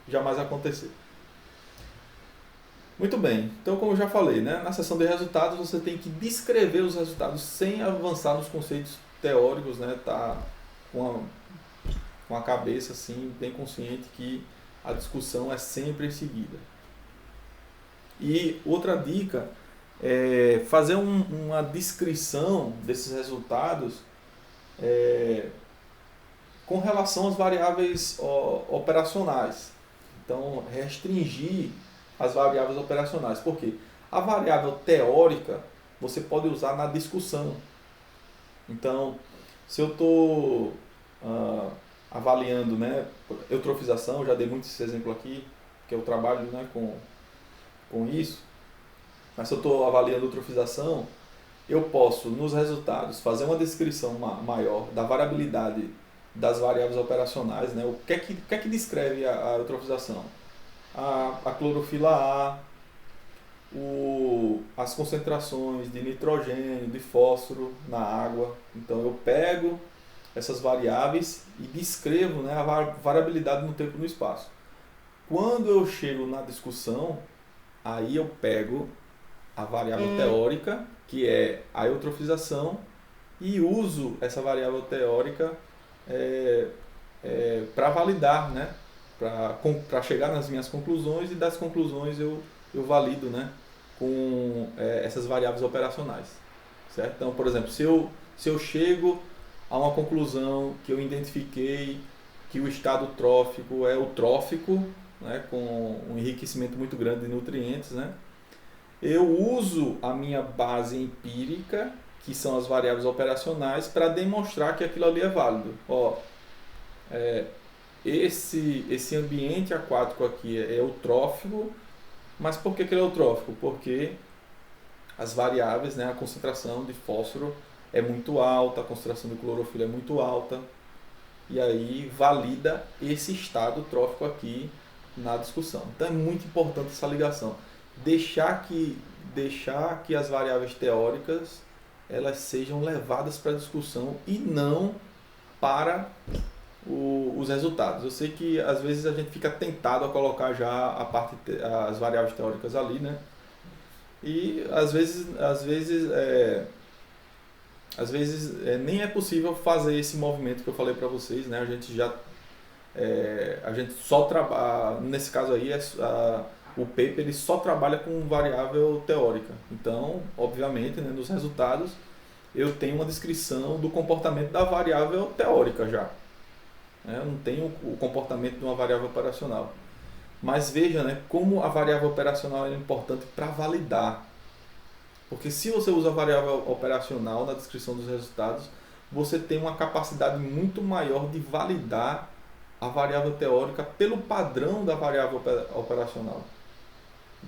jamais acontecer. Muito bem, então como eu já falei, né, na seção de resultados você tem que descrever os resultados sem avançar nos conceitos teóricos, né, tá com a cabeça assim, bem consciente que a discussão é sempre seguida. E outra dica é fazer uma descrição desses resultados com relação às variáveis operacionais. Então, restringir as variáveis operacionais. Por quê? A variável teórica você pode usar na discussão. Então, se eu estou avaliando, né, eutrofização, já dei muito esse exemplo aqui, que eu trabalho, né, com isso, mas se eu estou avaliando eutrofização, eu posso, nos resultados, fazer uma descrição maior da variabilidade das variáveis operacionais, né? O que é que descreve a eutrofização? A clorofila A, as concentrações de nitrogênio, de fósforo na água. Então eu pego essas variáveis e descrevo, né, a variabilidade no tempo e no espaço. Quando eu chego na discussão, aí eu pego a variável teórica, que é a eutrofização, e uso essa variável teórica para validar, né? Para chegar nas minhas conclusões, e das conclusões eu valido, né, com essas variáveis operacionais. Certo? Então, por exemplo, se eu chego a uma conclusão que eu identifiquei que o estado trófico é eutrófico, né, com um enriquecimento muito grande de nutrientes, né, eu uso a minha base empírica, que são as variáveis operacionais, para demonstrar que aquilo ali é válido. Esse ambiente aquático aqui é eutrófico, mas por que ele é eutrófico? Porque as variáveis, né, a concentração de fósforo é muito alta, a concentração de clorofila é muito alta, e aí valida esse estado trófico aqui na discussão. Então é muito importante essa ligação. Deixar que as variáveis teóricas elas sejam levadas para a discussão e não para os resultados. Eu sei que às vezes a gente fica tentado a colocar já as variáveis teóricas ali, né? E às vezes nem é possível fazer esse movimento que eu falei para vocês, né? A gente só trabalha, nesse caso aí, o paper ele só trabalha com variável teórica. Então, obviamente, né, nos resultados eu tenho uma descrição do comportamento da variável teórica já. Eu não tenho o comportamento de uma variável operacional. Mas veja, né, como a variável operacional é importante para validar. Porque se você usa a variável operacional na descrição dos resultados, você tem uma capacidade muito maior de validar a variável teórica pelo padrão da variável operacional.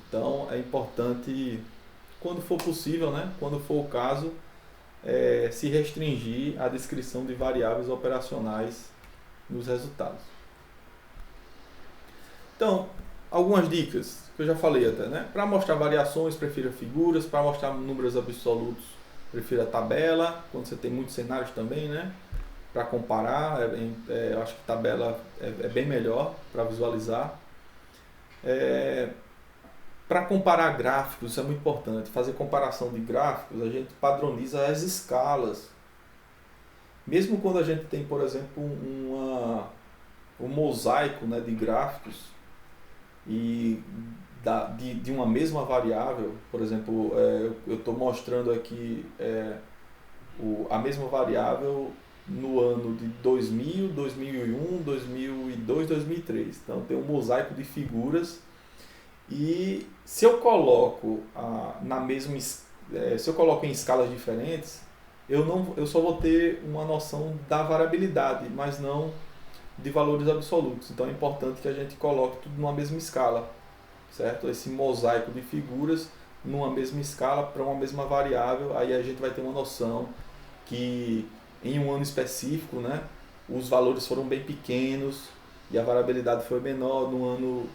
Então é importante, quando for possível, né, quando for o caso, se restringir à descrição de variáveis operacionais nos resultados. Então, algumas dicas que eu já falei até, né? Para mostrar variações, prefira figuras. Para mostrar números absolutos, prefira tabela. Quando você tem muitos cenários também, né? Para comparar, eu acho que tabela é bem melhor para visualizar. Para comparar gráficos, isso é muito importante. Fazer comparação de gráficos, a gente padroniza as escalas. Mesmo quando a gente tem, por exemplo, um mosaico, né, de gráficos e de uma mesma variável, por exemplo, eu estou mostrando aqui a mesma variável no ano de 2000, 2001, 2002, 2003. Então tem um mosaico de figuras, e se eu coloco se eu coloco em escalas diferentes, eu só vou ter uma noção da variabilidade, mas não de valores absolutos. Então é importante que a gente coloque tudo numa mesma escala, certo? Esse mosaico de figuras numa mesma escala para uma mesma variável, aí a gente vai ter uma noção que em um ano específico, né, os valores foram bem pequenos e a variabilidade foi menor no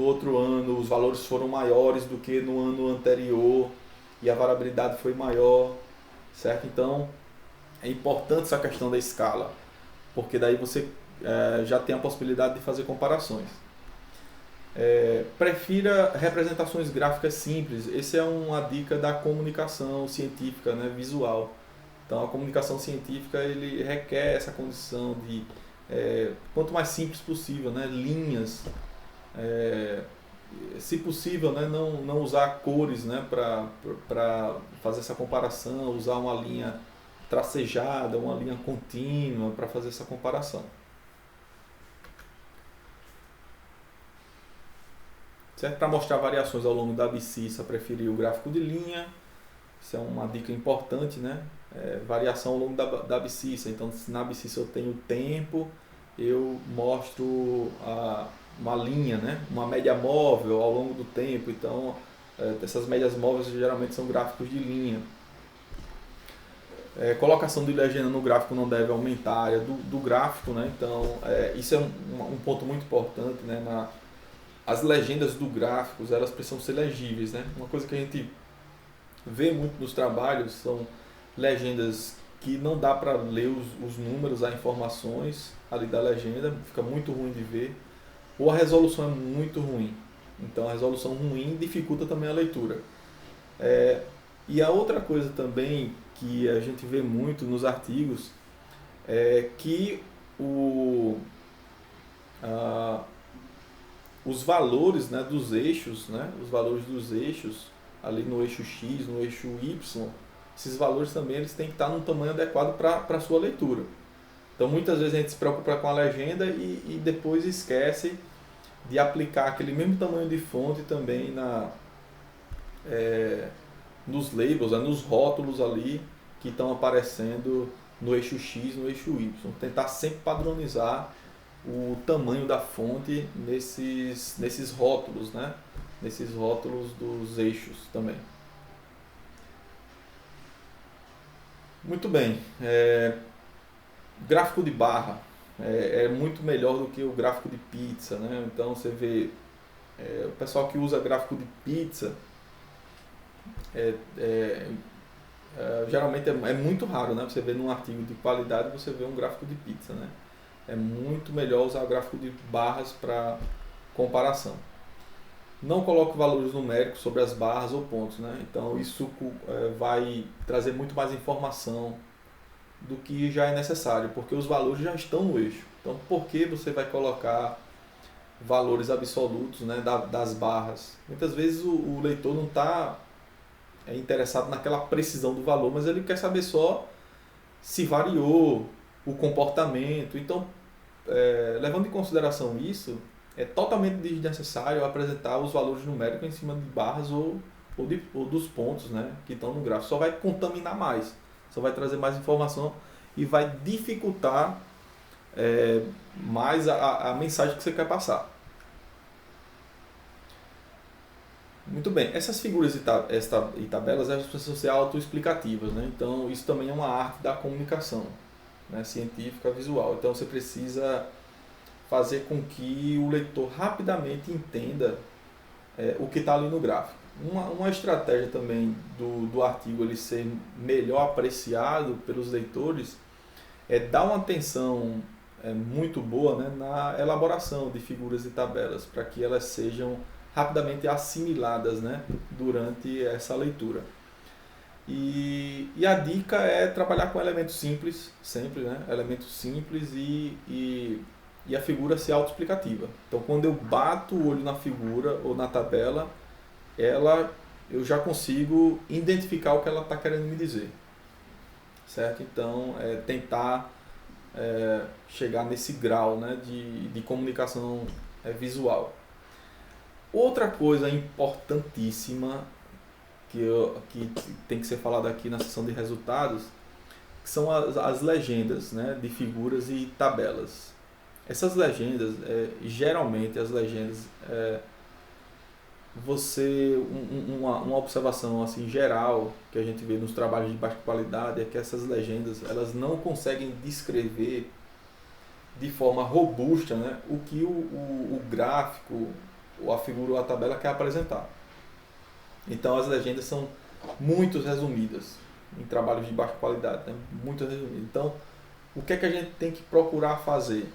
outro ano os valores foram maiores do que no ano anterior e a variabilidade foi maior, certo? Então é importante essa questão da escala, porque daí você já tem a possibilidade de fazer comparações. Prefira representações gráficas simples. Essa é uma dica da comunicação científica, né, visual. Então a comunicação científica ele requer essa condição de quanto mais simples possível, né, linhas, se possível, né, não usar cores, né, para fazer essa comparação, usar uma linha tracejada, uma linha contínua para fazer essa comparação. Para mostrar variações ao longo da abscissa, preferir o gráfico de linha. Isso é uma dica importante, né? Variação ao longo da abscissa. Então, se na abscissa eu tenho tempo, eu mostro uma linha, né? Uma média móvel ao longo do tempo. Então, essas médias móveis geralmente são gráficos de linha. Colocação de legenda no gráfico não deve aumentar a área do gráfico, né? Então, isso é um ponto muito importante, né? As legendas do gráfico, elas precisam ser legíveis, né? Uma coisa que a gente vê muito nos trabalhos são legendas que não dá para ler os números, as informações ali da legenda, fica muito ruim de ver, ou a resolução é muito ruim. Então a resolução ruim dificulta também a leitura. E a outra coisa também que a gente vê muito nos artigos é que os valores, né, dos eixos, né, os valores dos eixos, ali no eixo X, no eixo Y, esses valores também eles têm que estar num tamanho adequado para a sua leitura. Então muitas vezes a gente se preocupa com a legenda e depois esquece de aplicar aquele mesmo tamanho de fonte também nos labels, né, nos rótulos ali que estão aparecendo no eixo X, no eixo Y. Tentar sempre padronizar o tamanho da fonte nesses rótulos, né? Nesses rótulos dos eixos também. Muito bem. Gráfico de barra é muito melhor do que o gráfico de pizza, né? Então você vê o pessoal que usa gráfico de pizza geralmente é muito raro, né? Você vê num artigo de qualidade você vê um gráfico de pizza, né? É muito melhor usar o gráfico de barras para comparação. Não coloque valores numéricos sobre as barras ou pontos, né? Então isso vai trazer muito mais informação do que já é necessário, porque os valores já estão no eixo. Então por que você vai colocar valores absolutos, né, das barras? Muitas vezes o leitor não está interessado naquela precisão do valor, mas ele quer saber só se variou o comportamento. Então, levando em consideração isso, é totalmente desnecessário apresentar os valores numéricos em cima de barras ou dos pontos, né, que estão no gráfico. Só vai contaminar mais, só vai trazer mais informação e vai dificultar mais a mensagem que você quer passar. Muito bem, essas figuras e tabelas elas precisam ser autoexplicativas, né? Então isso também é uma arte da comunicação, né, científica visual. Então você precisa fazer com que o leitor rapidamente entenda o que está ali no gráfico. Uma estratégia também do artigo ele ser melhor apreciado pelos leitores é dar uma atenção muito boa, né, na elaboração de figuras e tabelas, para que elas sejam rapidamente assimiladas, né, durante essa leitura. E a dica é trabalhar com elementos simples, sempre, né, elementos simples e a figura ser autoexplicativa. Então, quando eu bato o olho na figura ou na tabela, eu já consigo identificar o que ela está querendo me dizer, certo? Então, tentar chegar nesse grau, né, de comunicação visual. Outra coisa importantíssima que tem que ser falada aqui na seção de resultados são as legendas, né, de figuras e tabelas. Essas legendas, geralmente as legendas uma observação assim geral que a gente vê nos trabalhos de baixa qualidade é que essas legendas elas não conseguem descrever de forma robusta, né, o que o gráfico, ou a figura ou a tabela quer apresentar. Então as legendas são muito resumidas em trabalhos de baixa qualidade, né, muito resumidas. Então o que é que a gente tem que procurar fazer?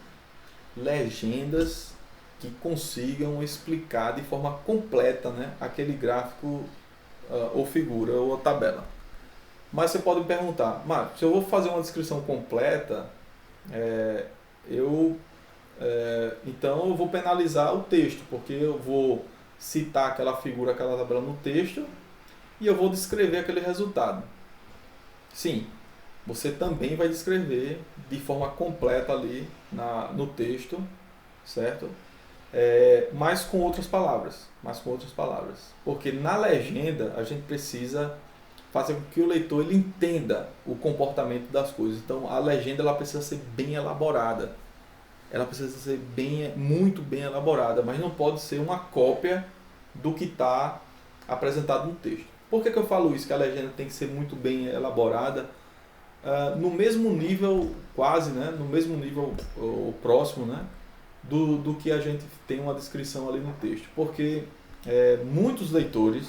Legendas que consigam explicar de forma completa, né, aquele gráfico ou figura ou tabela. Mas você pode me perguntar, Marcos, se eu vou fazer uma descrição completa, então eu vou penalizar o texto, porque eu vou citar aquela figura, aquela tabela no texto e eu vou descrever aquele resultado. Sim, você também vai descrever de forma completa ali no texto, certo? Mas com outras palavras, porque na legenda a gente precisa fazer com que o leitor ele entenda o comportamento das coisas. Então a legenda ela precisa ser bem elaborada, muito bem elaborada, mas não pode ser uma cópia do que está apresentado no texto. Por que eu falo isso, que a legenda tem que ser muito bem elaborada? No mesmo nível, quase, né? No mesmo nível ou próximo, né? Do que a gente tem uma descrição ali no texto. Porque muitos leitores,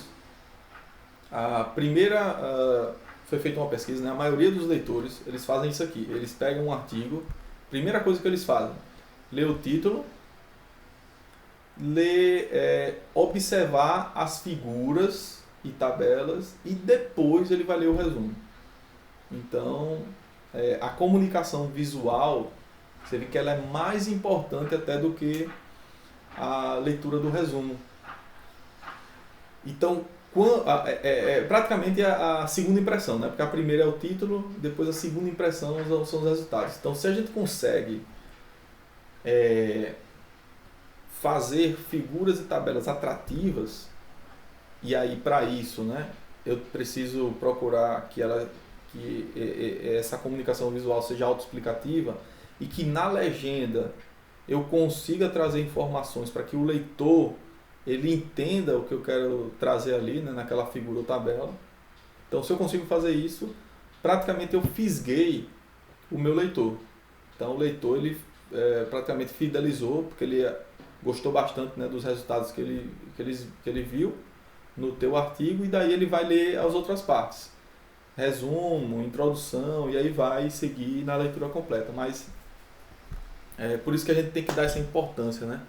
foi feita uma pesquisa, né? A maioria dos leitores, eles fazem isso aqui. Eles pegam um artigo, primeira coisa que eles fazem, lê o título, observar as figuras e tabelas e depois ele vai ler o resumo. Então, a comunicação visual, você vê que ela é mais importante até do que a leitura do resumo. Então, praticamente a segunda impressão, né? Porque a primeira é o título, depois a segunda impressão são os resultados. Então, se a gente consegue fazer figuras e tabelas atrativas, e aí para isso, né, eu preciso procurar que essa comunicação visual seja autoexplicativa e que na legenda eu consiga trazer informações para que o leitor ele entenda o que eu quero trazer ali, né, naquela figura ou tabela. Então, se eu consigo fazer isso, praticamente eu fisguei o meu leitor. Então, o leitor ele praticamente fidelizou, porque ele gostou bastante, né, dos resultados que ele viu no teu artigo, e daí ele vai ler as outras partes. Resumo, introdução, e aí vai seguir na leitura completa. Mas por isso que a gente tem que dar essa importância, né,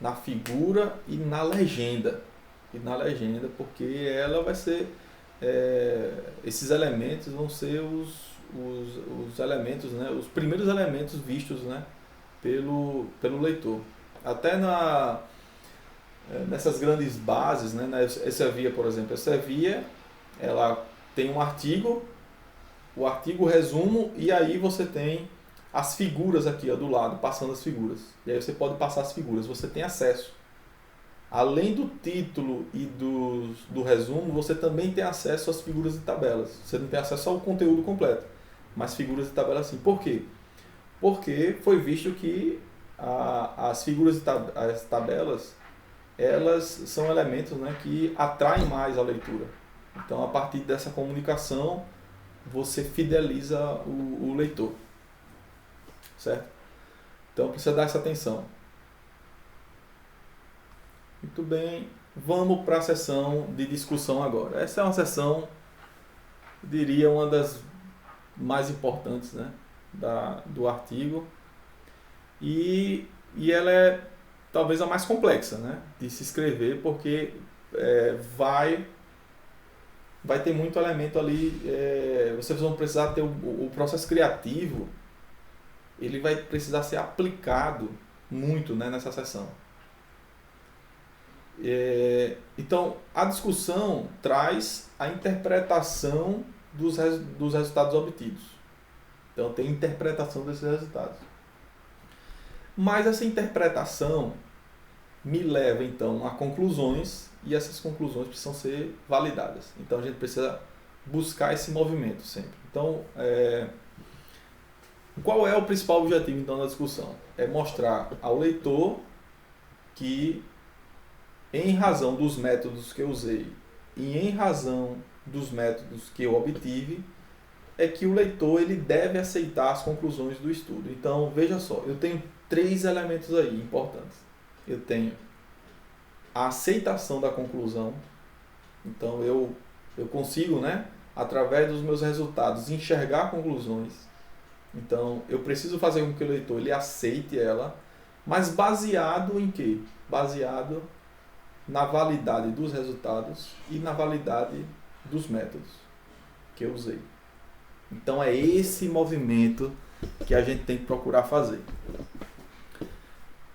na figura e na legenda. Porque ela vai ser... esses elementos vão ser os elementos, né, os primeiros elementos vistos, né, pelo leitor. Até nessas grandes bases, né, na Elsevier, por exemplo. A Elsevier, ela tem um artigo, o artigo resumo, e aí você tem as figuras aqui, ó, do lado, passando as figuras. E aí você pode passar as figuras, você tem acesso. Além do título e do resumo, você também tem acesso às figuras e tabelas. Você não tem acesso ao conteúdo completo, mas figuras e tabelas sim. Por quê? Porque foi visto que as figuras e as tabelas, elas são elementos, né, que atraem mais a leitura. Então, a partir dessa comunicação, você fideliza o leitor. Certo? Então, precisa dar essa atenção. Muito bem. Vamos para a sessão de discussão agora. Essa é uma sessão, eu diria, uma das mais importantes, né, do artigo. E ela é talvez a mais complexa, né, de se escrever, porque vai ter muito elemento ali. Vocês vão precisar ter o processo criativo, ele vai precisar ser aplicado muito, né, nessa sessão. Então, a discussão traz a interpretação dos resultados obtidos. Então, tem interpretação desses resultados. Mas essa interpretação me leva, então, a conclusões, e essas conclusões precisam ser validadas. Então, a gente precisa buscar esse movimento sempre. Então, qual é o principal objetivo, então, da discussão? É mostrar ao leitor que em razão dos métodos que eu usei e em razão dos métodos que eu obtive, é que o leitor ele deve aceitar as conclusões do estudo. Então, veja só, eu tenho 3 elementos aí importantes. Eu tenho a aceitação da conclusão. Então, eu consigo, né, através dos meus resultados, enxergar conclusões. Então, eu preciso fazer com que o leitor ele aceite ela, mas baseado em quê? Baseado na validade dos resultados e na validade dos métodos que eu usei. Então é esse movimento que a gente tem que procurar fazer.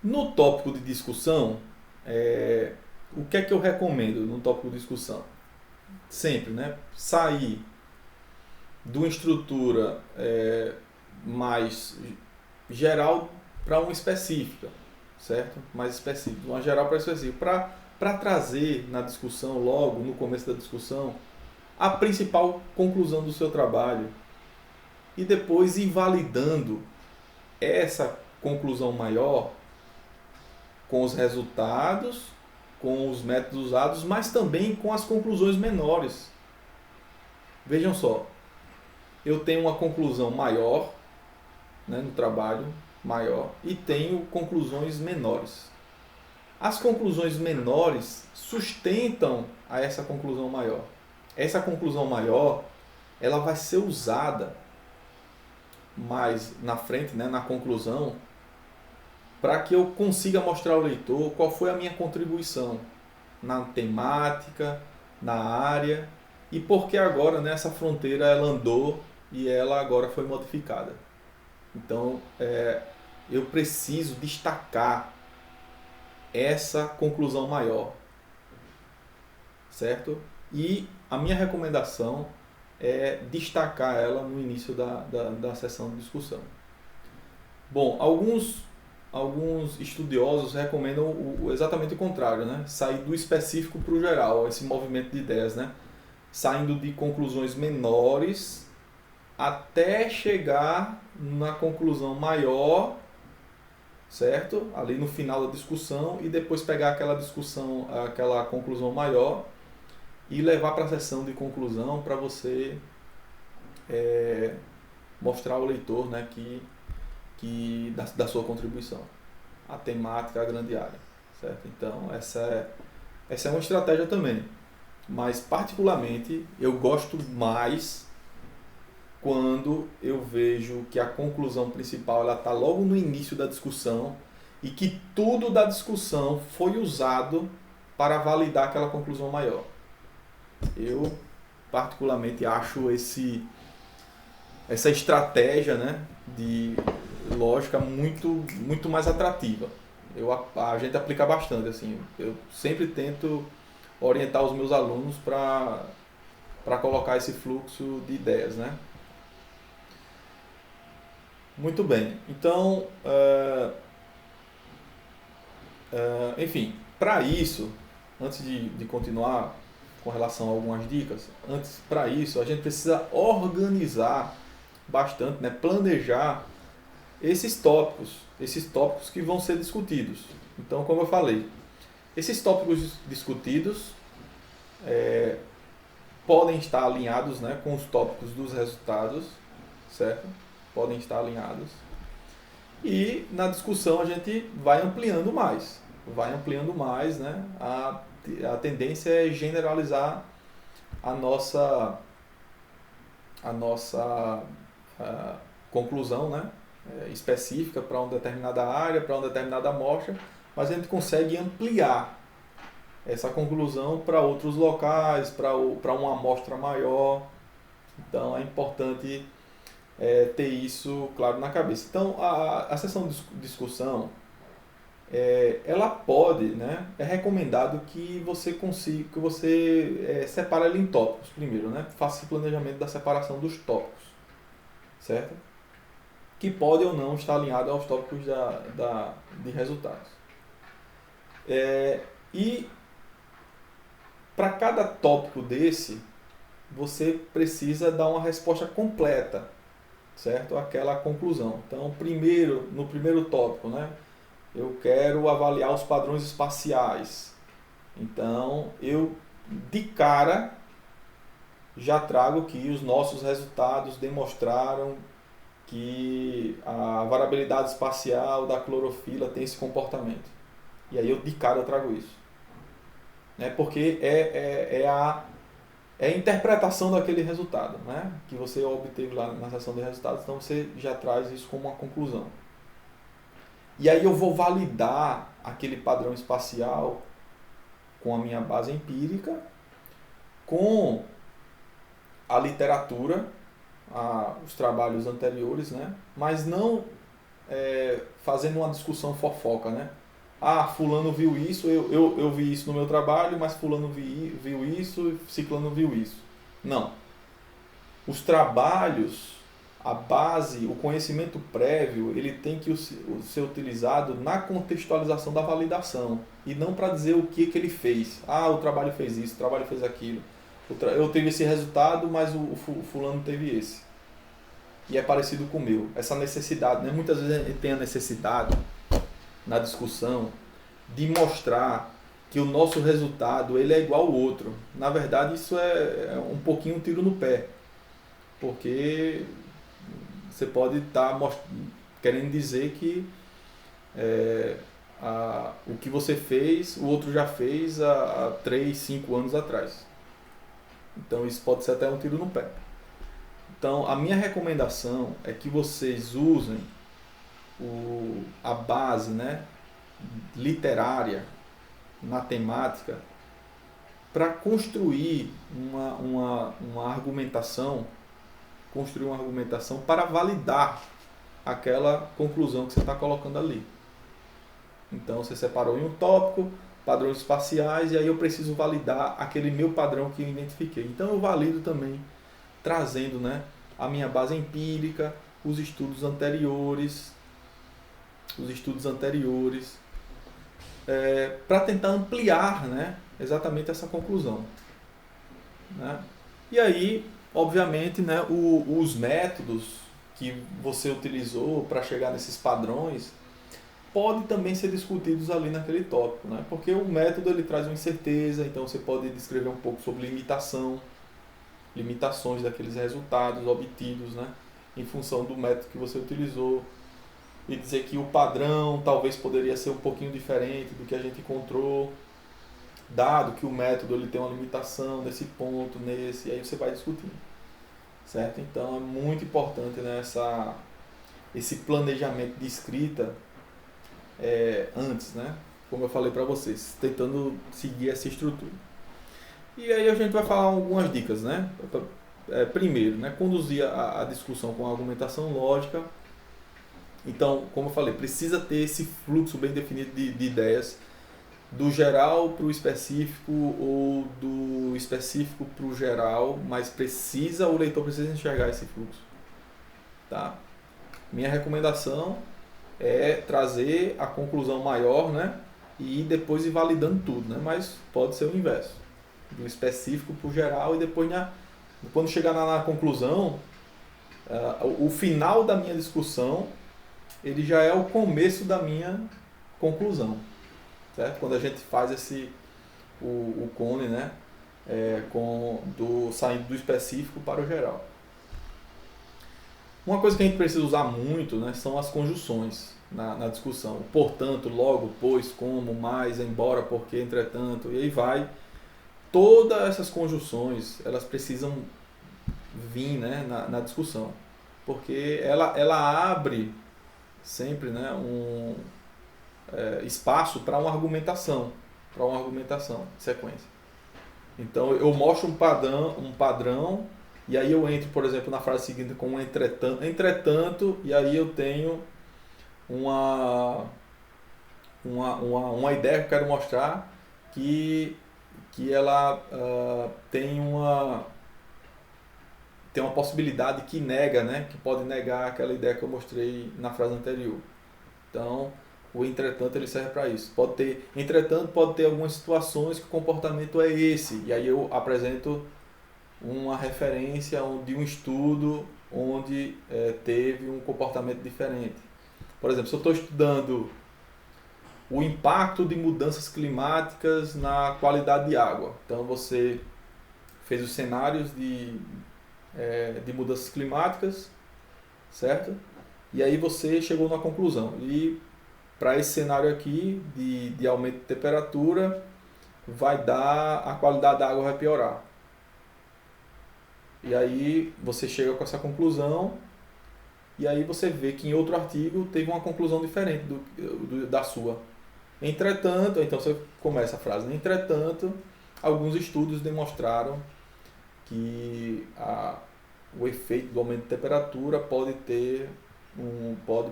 No tópico de discussão, o que é que eu recomendo no tópico de discussão? Sempre, né? Sair de uma estrutura mais geral para uma específica, certo? Mais específica, de uma geral para específica, para trazer na discussão, logo no começo da discussão, a principal conclusão do seu trabalho e depois ir validando essa conclusão maior com os resultados, com os métodos usados, mas também com as conclusões menores. Vejam só, eu tenho uma conclusão maior, né, no trabalho maior, e tenho conclusões menores. As conclusões menores sustentam a essa conclusão maior. Essa conclusão maior, ela vai ser usada mais na frente, né, na conclusão, para que eu consiga mostrar ao leitor qual foi a minha contribuição na temática, na área, e por que agora, né, essa fronteira ela andou e ela agora foi modificada. Então, eu preciso destacar essa conclusão maior, certo? E a minha recomendação é destacar ela no início da sessão de discussão. Bom, alguns estudiosos recomendam exatamente o contrário, né? Sair do específico para o geral, esse movimento de ideias, né? Saindo de conclusões menores até chegar na conclusão maior, certo? Ali no final da discussão, e depois pegar aquela conclusão maior e levar para a sessão de conclusão para você mostrar ao leitor, né, que da sua contribuição, a temática, a grande área, certo? Então essa é uma estratégia também, mas particularmente eu gosto mais quando eu vejo que a conclusão principal ela está logo no início da discussão e que tudo da discussão foi usado para validar aquela conclusão maior. Eu particularmente acho essa estratégia, né, de lógica muito mais atrativa. A gente aplica bastante, assim. Eu sempre tento orientar os meus alunos para colocar esse fluxo de ideias, né? Muito bem. Então, enfim, para isso, antes de continuar com relação a algumas dicas, para isso, a gente precisa organizar bastante, né? Planejar esses tópicos que vão ser discutidos. Então, como eu falei, esses tópicos discutidos podem estar alinhados, né, com os tópicos dos resultados, certo? Podem estar alinhados. E na discussão a gente vai ampliando mais, né? A tendência é generalizar a nossa conclusão, né, específica para uma determinada área, para uma determinada amostra, mas a gente consegue ampliar essa conclusão para outros locais, para uma amostra maior. Então é importante ter isso claro na cabeça. Então a sessão de discussão, ela pode, né, é recomendado que você separe ela em tópicos primeiro, né? Faça esse planejamento da separação dos tópicos, certo? Que pode ou não estar alinhado aos tópicos de resultados. E para cada tópico desse, você precisa dar uma resposta completa, certo? Aquela conclusão. Então, no primeiro tópico, né, eu quero avaliar os padrões espaciais. Então, eu de cara já trago que os nossos resultados demonstraram que a variabilidade espacial da clorofila tem esse comportamento. E aí eu de cara eu trago isso. Né? Porque é a interpretação daquele resultado, né? Que você obteve lá na seção de resultados, então você já traz isso como uma conclusão. E aí eu vou validar aquele padrão espacial com a minha base empírica, com a literatura, os trabalhos anteriores, né? Mas não fazendo uma discussão fofoca, né? Fulano viu isso, eu vi isso no meu trabalho, mas fulano viu isso, ciclano viu isso. Não. Os trabalhos, a base, o conhecimento prévio, ele tem que ser utilizado na contextualização da validação e não para dizer o que ele fez. O trabalho fez isso, o trabalho fez aquilo. Eu tive esse resultado, mas o fulano teve esse. E é parecido com o meu. Essa necessidade, né? Muitas vezes a gente tem a necessidade na discussão de mostrar que o nosso resultado ele é igual ao outro. Na verdade, isso é um pouquinho um tiro no pé. Porque você pode estar querendo dizer que o que você fez, o outro já fez há 3, 5 anos atrás. Então isso pode ser até um tiro no pé. Então a minha recomendação é que vocês usem a base, né, literária na temática para construir uma argumentação, para validar aquela conclusão que você está colocando ali. Então você separou em um tópico, padrões espaciais, e aí eu preciso validar aquele meu padrão que eu identifiquei. Então eu valido também trazendo, né, a minha base empírica, os estudos anteriores, para tentar ampliar, né, exatamente essa conclusão. Né? E aí, obviamente, né, os métodos que você utilizou para chegar nesses padrões podem também ser discutidos ali naquele tópico, né? Porque o método ele traz uma incerteza, então você pode descrever um pouco sobre limitações daqueles resultados obtidos, né, em função do método que você utilizou, e dizer que o padrão talvez poderia ser um pouquinho diferente do que a gente encontrou, dado que o método ele tem uma limitação nesse ponto, e aí você vai discutindo, certo? Então é muito importante, né, esse planejamento de escrita antes, né? Como eu falei para vocês, tentando seguir essa estrutura. E aí a gente vai falar algumas dicas, né? Primeiro, né, conduzir a discussão com a argumentação lógica. Então, como eu falei, precisa ter esse fluxo bem definido de ideias, do geral para o específico ou do específico para o geral, mas o leitor precisa enxergar esse fluxo. Tá? Minha recomendação é trazer a conclusão maior, né, e depois ir validando tudo, né, mas pode ser o inverso, do específico para o geral, e depois quando chegar na conclusão, o final da minha discussão ele já é o começo da minha conclusão, certo? Quando a gente faz o cone, né, saindo do específico para o geral. Uma coisa que a gente precisa usar muito, né, são as conjunções na discussão. Portanto, logo, pois, como, mais, embora, porque, entretanto, e aí vai. Todas essas conjunções, elas precisam vir, né, na discussão, porque ela abre sempre, né, espaço para uma argumentação de sequência. Então eu mostro um padrão e aí eu entro, por exemplo, na frase seguinte com um entretanto, e aí eu tenho uma ideia que eu quero mostrar que ela tem uma possibilidade que nega, né, que pode negar aquela ideia que eu mostrei na frase anterior. Então, o entretanto ele serve para isso. Entretanto, pode ter algumas situações que o comportamento é esse, e aí eu apresento uma referência de um estudo onde teve um comportamento diferente. Por exemplo, se eu estou estudando o impacto de mudanças climáticas na qualidade de água. Então você fez os cenários de mudanças climáticas, certo? E aí você chegou na conclusão. E para esse cenário aqui de aumento de temperatura, vai dar, a qualidade da água vai piorar. E aí você chega com essa conclusão, e aí você vê que em outro artigo teve uma conclusão diferente da sua. Entretanto, então você começa a frase, entretanto, alguns estudos demonstraram que o efeito do aumento de temperatura pode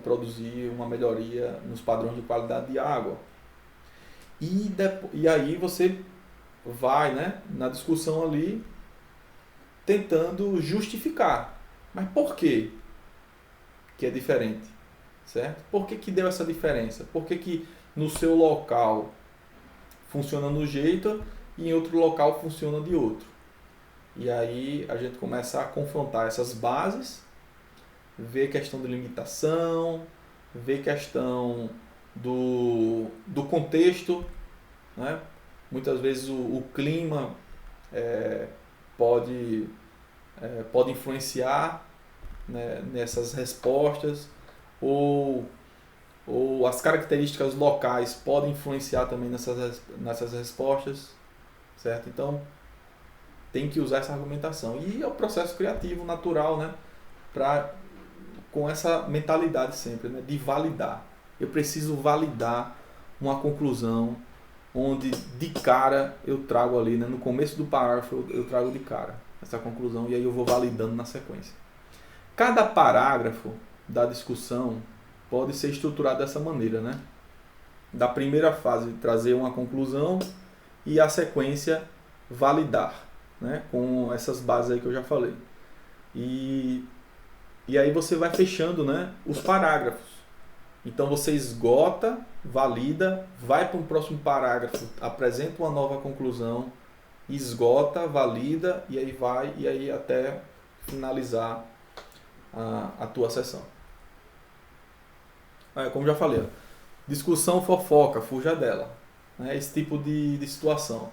produzir uma melhoria nos padrões de qualidade de água. E aí você vai, né, na discussão ali tentando justificar. Mas por quê que é diferente? Certo? Por que deu essa diferença? Por que no seu local funciona de um jeito e em outro local funciona de outro? E aí a gente começa a confrontar essas bases, ver questão de limitação, ver questão do contexto, né? Muitas vezes o clima pode influenciar, né, nessas respostas, ou as características locais podem influenciar também nessas respostas, certo? Então tem que usar essa argumentação. E é o processo criativo, natural, né? Com essa mentalidade sempre, né? De validar. Eu preciso validar uma conclusão onde de cara eu trago ali, né? No começo do parágrafo eu trago de cara essa conclusão e aí eu vou validando na sequência. Cada parágrafo da discussão pode ser estruturado dessa maneira, né? Da primeira fase, trazer uma conclusão e a sequência validar, né? Com essas bases aí que eu já falei. E aí você vai fechando, né, os parágrafos. Então você esgota, valida, vai para um próximo parágrafo, apresenta uma nova conclusão, esgota, valida e aí vai e aí até finalizar a tua sessão. Como já falei, discussão fofoca, fuja dela. Né? Esse tipo de situação.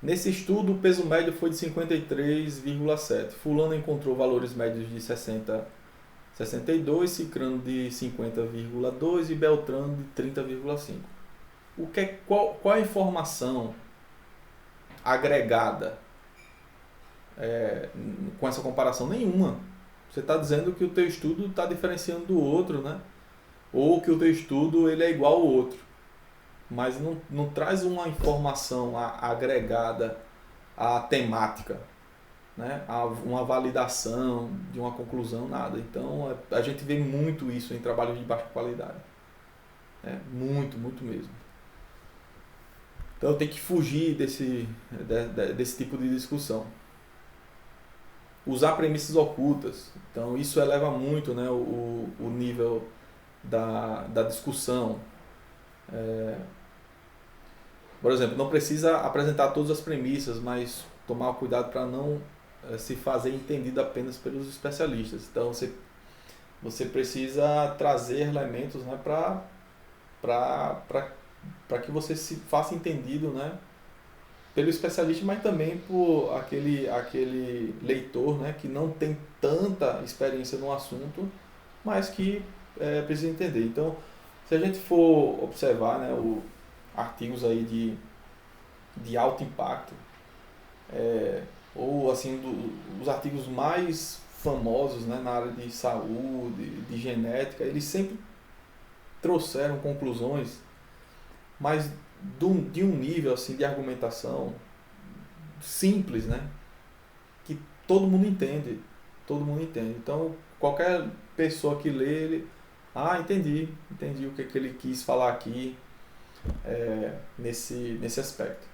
Nesse estudo, o peso médio foi de 53,7. Fulano encontrou valores médios de 62, Cicrano de 50,2 e Beltrano de 30,5. Qual a informação agregada com essa comparação? Nenhuma. Você está dizendo que o teu estudo está diferenciando do outro, né? Ou que o teu estudo ele é igual ao outro. Mas não traz uma informação agregada à temática, né? Uma validação de uma conclusão, nada. Então a gente vê muito isso em trabalhos de baixa qualidade. Muito, muito mesmo. Então tem que fugir desse tipo de discussão. Usar premissas ocultas. Então isso eleva muito, né, o nível da discussão. Por exemplo, não precisa apresentar todas as premissas, mas tomar cuidado para não se fazer entendido apenas pelos especialistas. Então você precisa trazer elementos, né, para que você se faça entendido, né, pelo especialista, mas também por aquele leitor, né, que não tem tanta experiência no assunto, mas que precisa entender. Então, se a gente for observar, né, artigos aí de alto impacto, ou assim, os artigos mais famosos, né, na área de saúde, de genética, eles sempre trouxeram conclusões, mas de um nível assim, de argumentação simples, né, que todo mundo entende. Então, qualquer pessoa que lê, ele, entendi o que ele quis falar aqui nesse aspecto.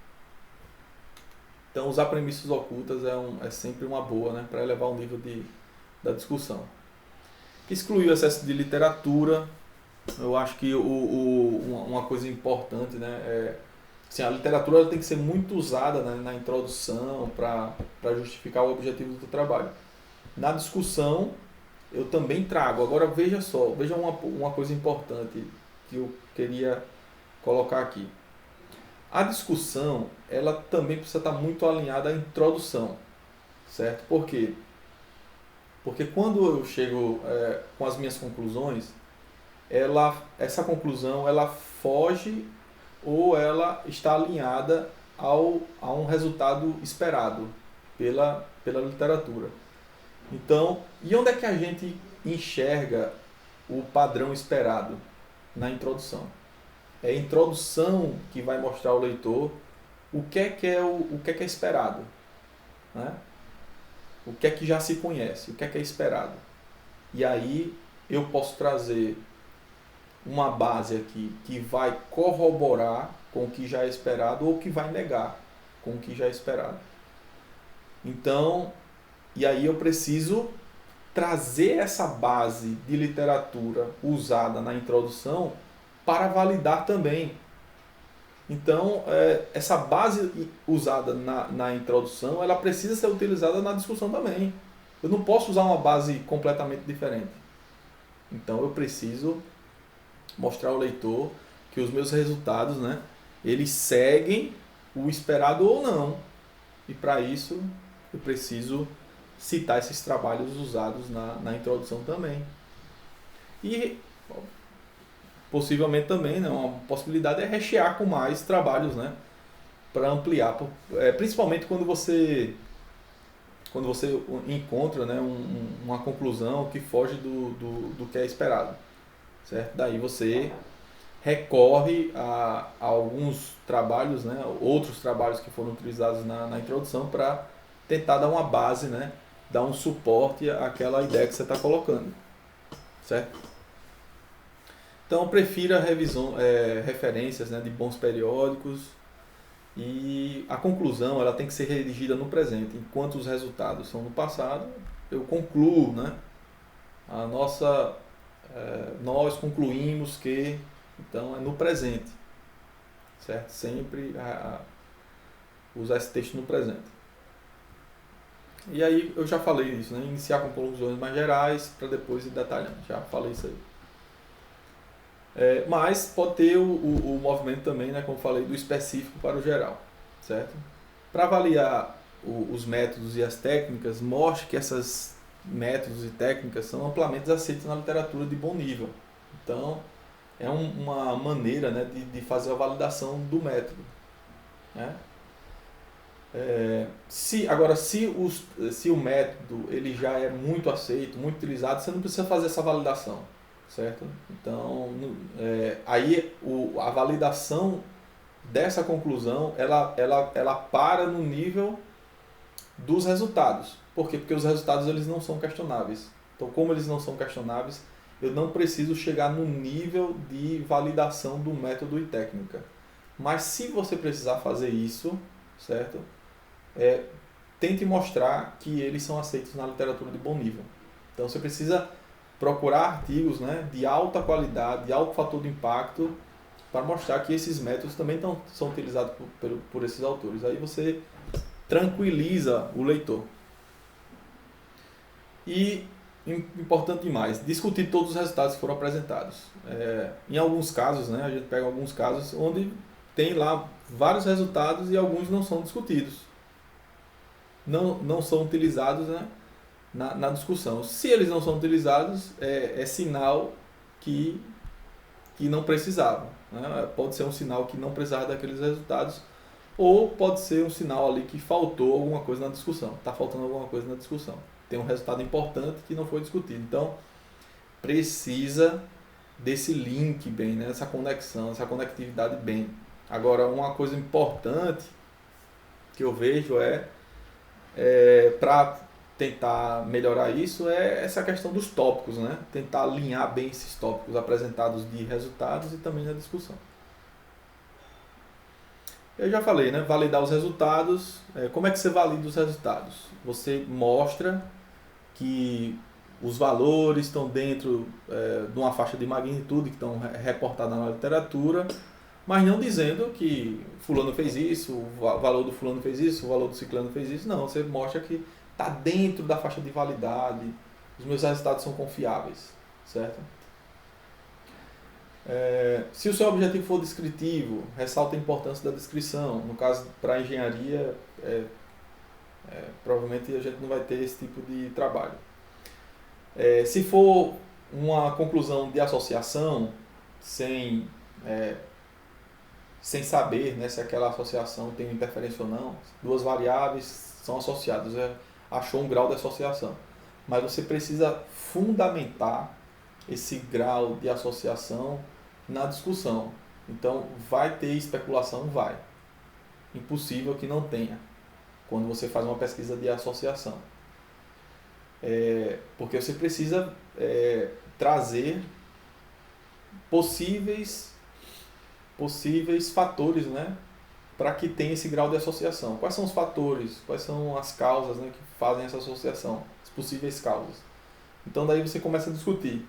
Então, usar premissas ocultas é sempre uma boa, né, para elevar o nível da discussão. Excluir o excesso de literatura. Eu acho que uma coisa importante, né, assim, a literatura ela tem que ser muito usada, né, na introdução para justificar o objetivo do trabalho. Na discussão, eu também trago. Agora, veja uma coisa importante que eu queria colocar aqui. A discussão, ela também precisa estar muito alinhada à introdução, certo? Por quê? Porque quando eu chego com as minhas conclusões, essa conclusão ela foge ou ela está alinhada a um resultado esperado pela literatura. Então, e onde é que a gente enxerga o padrão esperado? Na introdução. É a introdução que vai mostrar ao leitor o que é esperado, né? O que é que já se conhece, o que é esperado. E aí eu posso trazer uma base aqui que vai corroborar com o que já é esperado ou que vai negar com o que já é esperado. Então, e aí eu preciso trazer essa base de literatura usada na introdução para validar também. Então, essa base usada na introdução, ela precisa ser utilizada na discussão também. Eu não posso usar uma base completamente diferente. Então, eu preciso mostrar ao leitor que os meus resultados, né, eles seguem o esperado ou não. E para isso, eu preciso citar esses trabalhos usados na introdução também. E possivelmente também, né, uma possibilidade é rechear com mais trabalhos, né, para ampliar, principalmente quando você encontra, né, uma conclusão que foge do que é esperado, certo? Daí você recorre a alguns trabalhos, né, outros trabalhos que foram utilizados na introdução para tentar dar uma base, né, dar um suporte àquela ideia que você está colocando, certo? Então, prefira referências, né, de bons periódicos, e a conclusão ela tem que ser redigida no presente, enquanto os resultados são no passado. Eu concluo, né, nós concluímos que, então é no presente, certo? Sempre usar esse texto no presente. E aí eu já falei isso, né? Iniciar com conclusões mais gerais para depois ir detalhando. Já falei isso aí. Mas pode ter o movimento também, né, como falei, do específico para o geral, certo? Para avaliar os métodos e as técnicas, mostre que esses métodos e técnicas são amplamente aceitos na literatura de bom nível. Então, é uma maneira, né, de fazer a validação do método, né? Se o método ele já é muito aceito, muito utilizado, você não precisa fazer essa validação, certo? Então, aí a validação dessa conclusão, ela para no nível dos resultados. Por quê? Porque os resultados eles não são questionáveis. Então, como eles não são questionáveis, eu não preciso chegar no nível de validação do método e técnica. Mas se você precisar fazer isso, certo? Tente mostrar que eles são aceitos na literatura de bom nível. Então, você precisa procurar artigos, né, de alta qualidade, de alto fator de impacto, para mostrar que esses métodos também são utilizados por esses autores. Aí você tranquiliza o leitor. E, importante demais, discutir todos os resultados que foram apresentados. Em alguns casos, né, a gente pega alguns casos onde tem lá vários resultados e alguns não são discutidos. Não são utilizados, né, na discussão. Se eles não são utilizados, é sinal que não precisavam, né? Pode ser um sinal que não precisava daqueles resultados, ou pode ser um sinal ali que faltou alguma coisa na discussão. Está faltando alguma coisa na discussão. Tem um resultado importante que não foi discutido. Então, precisa desse link bem, né? Essa conexão, essa conectividade bem. Agora, uma coisa importante que eu vejo para tentar melhorar isso é essa questão dos tópicos, né? Tentar alinhar bem esses tópicos apresentados de resultados e também na discussão. Eu já falei, né? Validar os resultados. Como é que você valida os resultados? Você mostra que os valores estão dentro de uma faixa de magnitude que estão reportadas na literatura, mas não dizendo que fulano fez isso, o valor do fulano fez isso, o valor do ciclano fez isso. Não, você mostra que está dentro da faixa de validade, os meus resultados são confiáveis, certo? Se o seu objetivo for descritivo, ressalta a importância da descrição. No caso, para a engenharia, provavelmente a gente não vai ter esse tipo de trabalho. Se for uma conclusão de associação, sem saber, né, se aquela associação tem interferência ou não, duas variáveis são associadas, achou um grau de associação. Mas você precisa fundamentar esse grau de associação na discussão. Então, vai ter especulação? Vai. Impossível que não tenha, quando você faz uma pesquisa de associação. Porque você precisa trazer possíveis fatores, né, para que tenha esse grau de associação. Quais são os fatores? Quais são as causas, né, que fazem essa associação? As possíveis causas. Então, daí você começa a discutir.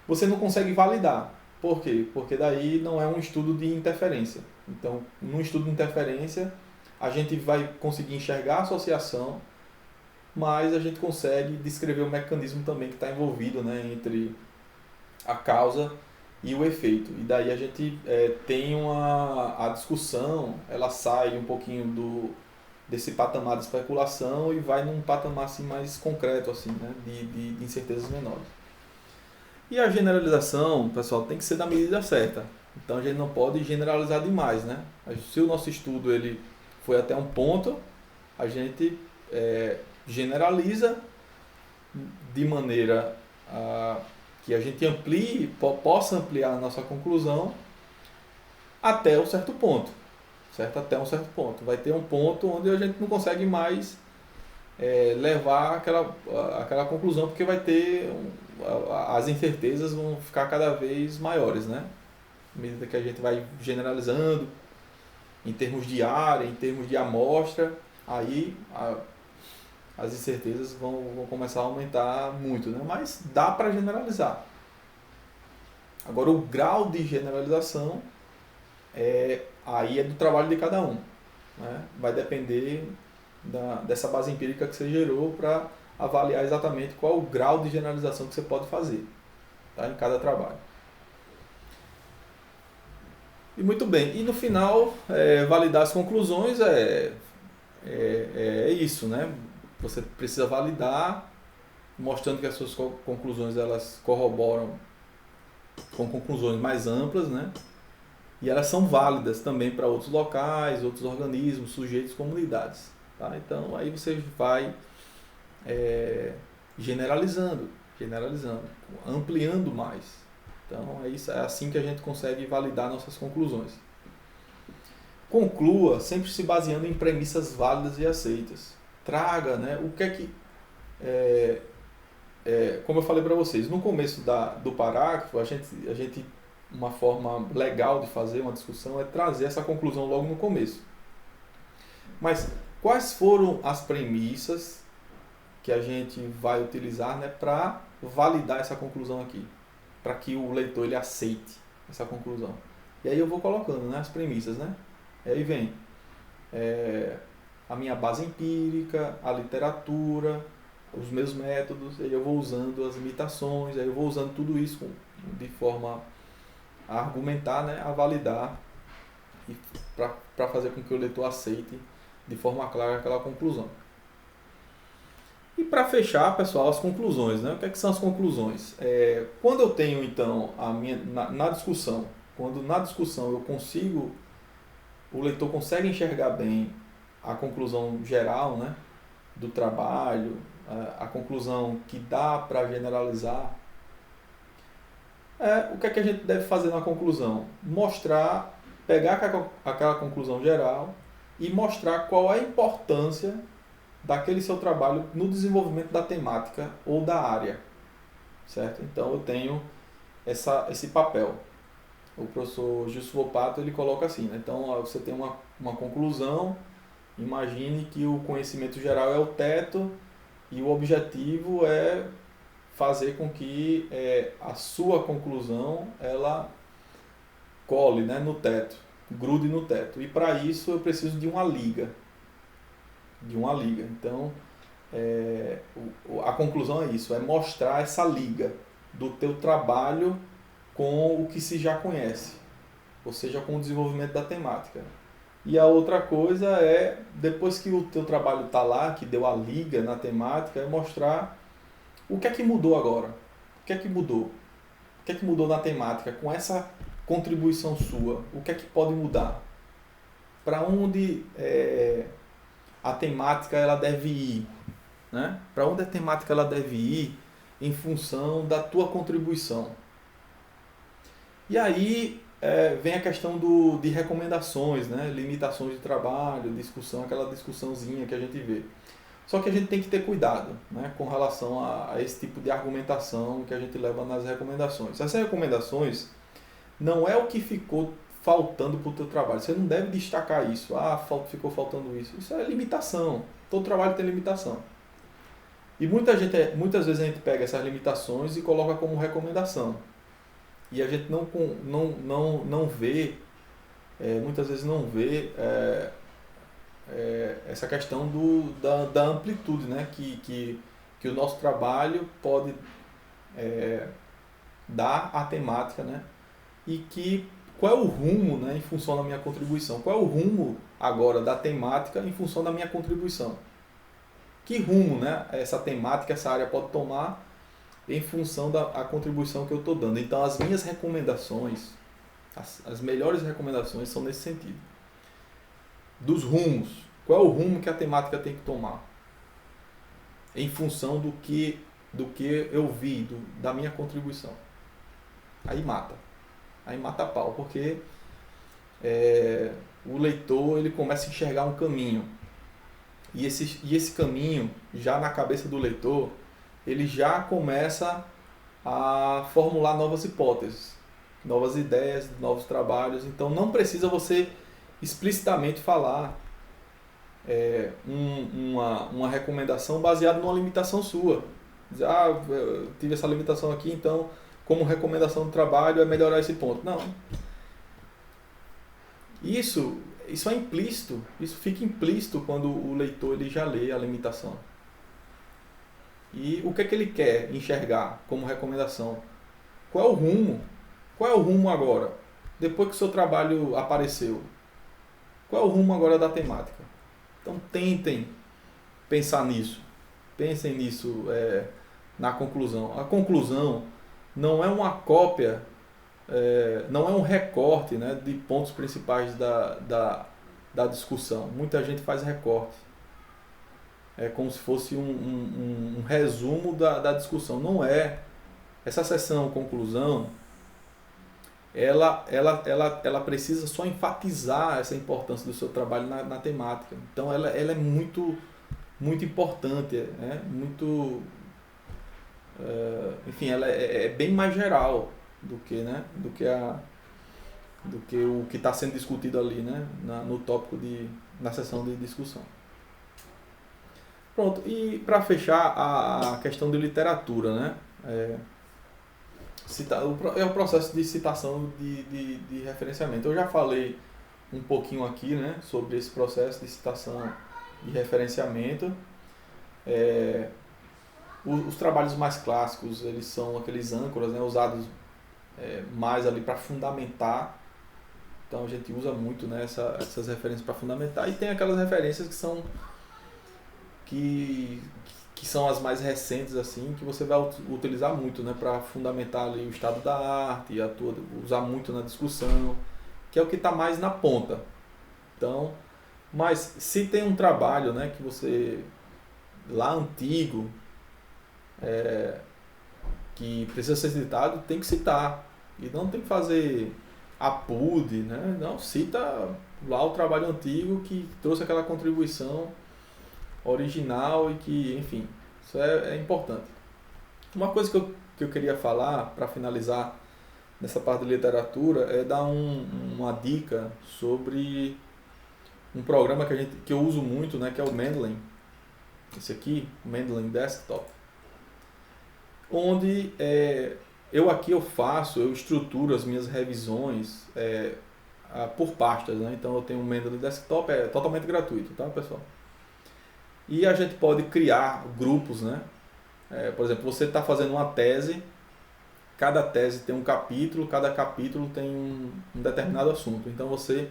Você não consegue validar. Por quê? Porque daí não é um estudo de interferência. Então, num estudo de interferência, a gente vai conseguir enxergar a associação, mas a gente consegue descrever o mecanismo também que está envolvido, né, entre a causa e o efeito. E daí a gente tem a discussão, ela sai um pouquinho desse patamar de especulação e vai num patamar assim, mais concreto, assim, né, de incertezas menores. E a generalização, pessoal, tem que ser na medida certa. Então a gente não pode generalizar demais, né? Se o nosso estudo ele foi até um ponto, a gente generaliza de maneira que a gente possa ampliar a nossa conclusão até um certo ponto, certo? Até um certo ponto. Vai ter um ponto onde a gente não consegue mais levar aquela conclusão, porque vai ter as incertezas vão ficar cada vez maiores, né? À medida que a gente vai generalizando em termos de área, em termos de amostra, aí as incertezas vão começar a aumentar muito, né? Mas dá para generalizar. Agora, o grau de generalização aí é do trabalho de cada um, né? Vai depender dessa base empírica que você gerou para avaliar exatamente qual o grau de generalização que você pode fazer, tá? Em cada trabalho. E muito bem, e no final, validar as conclusões é isso, né? Você precisa validar, mostrando que as suas conclusões elas corroboram com conclusões mais amplas, né? E elas são válidas também para outros locais, outros organismos, sujeitos, comunidades. Tá? Então aí você vai generalizando, ampliando mais. Então é assim que a gente consegue validar nossas conclusões. Conclua sempre se baseando em premissas válidas e aceitas. Traga, né, o que é que... como eu falei para vocês, no começo do parágrafo, a gente uma forma legal de fazer uma discussão é trazer essa conclusão logo no começo. Mas quais foram as premissas que a gente vai utilizar, né, para validar essa conclusão aqui? Para que o leitor ele aceite essa conclusão. E aí eu vou colocando, né, as premissas, né? E aí vem a minha base empírica, a literatura, os meus métodos, aí eu vou usando as limitações, aí eu vou usando tudo isso de forma a argumentar, né, a validar e para fazer com que o leitor aceite de forma clara aquela conclusão. E para fechar, pessoal, as conclusões, né? O que é que são as conclusões? Quando eu tenho, então, na discussão, quando na discussão o leitor consegue enxergar bem a conclusão geral, né, do trabalho, a conclusão que dá para generalizar, o que é que a gente deve fazer na conclusão? Pegar aquela conclusão geral e mostrar qual é a importância daquele seu trabalho no desenvolvimento da temática ou da área, certo? Então eu tenho esse papel. O professor Gilson Volpato ele coloca assim, né? Então você tem uma conclusão, imagine que o conhecimento geral é o teto e o objetivo é fazer com que a sua conclusão ela cole, né, no teto, grude no teto. E para isso eu preciso de uma liga. Então, a conclusão é isso, é mostrar essa liga do teu trabalho com o que se já conhece, ou seja, com o desenvolvimento da temática. E a outra coisa é, depois que o teu trabalho está lá, que deu a liga na temática, é mostrar o que é que mudou agora. O que é que mudou? O que é que mudou na temática com essa contribuição sua? O que é que pode mudar? Para onde a temática ela deve ir? Né? Para onde a temática ela deve ir em função da tua contribuição? E aí vem a questão de recomendações, né? Limitações de trabalho, discussão, aquela discussãozinha que a gente vê. Só que a gente tem que ter cuidado, né, com relação a esse tipo de argumentação que a gente leva nas recomendações. Essas recomendações não é o que ficou faltando para o teu trabalho. Você não deve destacar isso. Ficou faltando isso. Isso é limitação. Todo trabalho tem limitação. E muitas vezes a gente pega essas limitações e coloca como recomendação. E a gente não vê, muitas vezes não vê essa questão da amplitude, né? que o nosso trabalho pode dar à temática, né? E qual é o rumo, né, em função da minha contribuição? Qual é o rumo agora da temática em função da minha contribuição? Que rumo, né, essa temática, essa área pode tomar em função da contribuição que eu estou dando? Então, as minhas recomendações, as melhores recomendações são nesse sentido. Dos rumos. Qual é o rumo que a temática tem que tomar? Em função do que eu vi, da minha contribuição. Aí mata a pau, porque o leitor ele começa a enxergar um caminho. E esse caminho, já na cabeça do leitor, ele já começa a formular novas hipóteses, novas ideias, novos trabalhos. Então não precisa você explicitamente falar uma recomendação baseada numa limitação sua. Dizer, eu tive essa limitação aqui, então como recomendação do trabalho é melhorar esse ponto. Não. Isso é implícito, isso fica implícito quando o leitor ele já lê a limitação. E o que é que ele quer enxergar como recomendação? Qual é o rumo? Qual é o rumo agora? Depois que o seu trabalho apareceu, qual é o rumo agora da temática? Então tentem pensar nisso. Pensem nisso na conclusão. A conclusão não é uma cópia, não é um recorte, né, de pontos principais da discussão. Muita gente faz recorte. É como se fosse um resumo da discussão. Não é. Essa sessão conclusão, ela precisa só enfatizar essa importância do seu trabalho na temática. Então ela é muito, muito importante, muito, enfim, ela é bem mais geral do que o que está sendo discutido ali, né, no tópico na sessão de discussão. Pronto, e para fechar a questão de literatura, né? É o processo de citação de referenciamento. Eu já falei um pouquinho aqui, né, sobre esse processo de citação de referenciamento. Os trabalhos mais clássicos, eles são aqueles âncoras, né, usados mais ali para fundamentar. Então a gente usa muito, né, essas referências para fundamentar. E tem aquelas referências que são as mais recentes, assim, que você vai utilizar muito, né, para fundamentar ali o estado da arte, usar muito na discussão, que é o que está mais na ponta. Então, mas se tem um trabalho, né, que você lá antigo que precisa ser citado, tem que citar e não tem que fazer apude, né? Não, cita lá o trabalho antigo que trouxe aquela contribuição original e que, enfim, isso é importante. Uma coisa que eu queria falar para finalizar nessa parte de literatura é dar uma dica sobre um programa que eu uso muito, né, que é o Mendeley. Esse aqui, o Mendeley Desktop, onde eu estruturo as minhas revisões por pastas, né? Então eu tenho o Mendeley Desktop, é totalmente gratuito, tá, pessoal? E a gente pode criar grupos, né? Por exemplo, você está fazendo uma tese cada tese tem um capítulo, cada capítulo tem um determinado assunto. Então você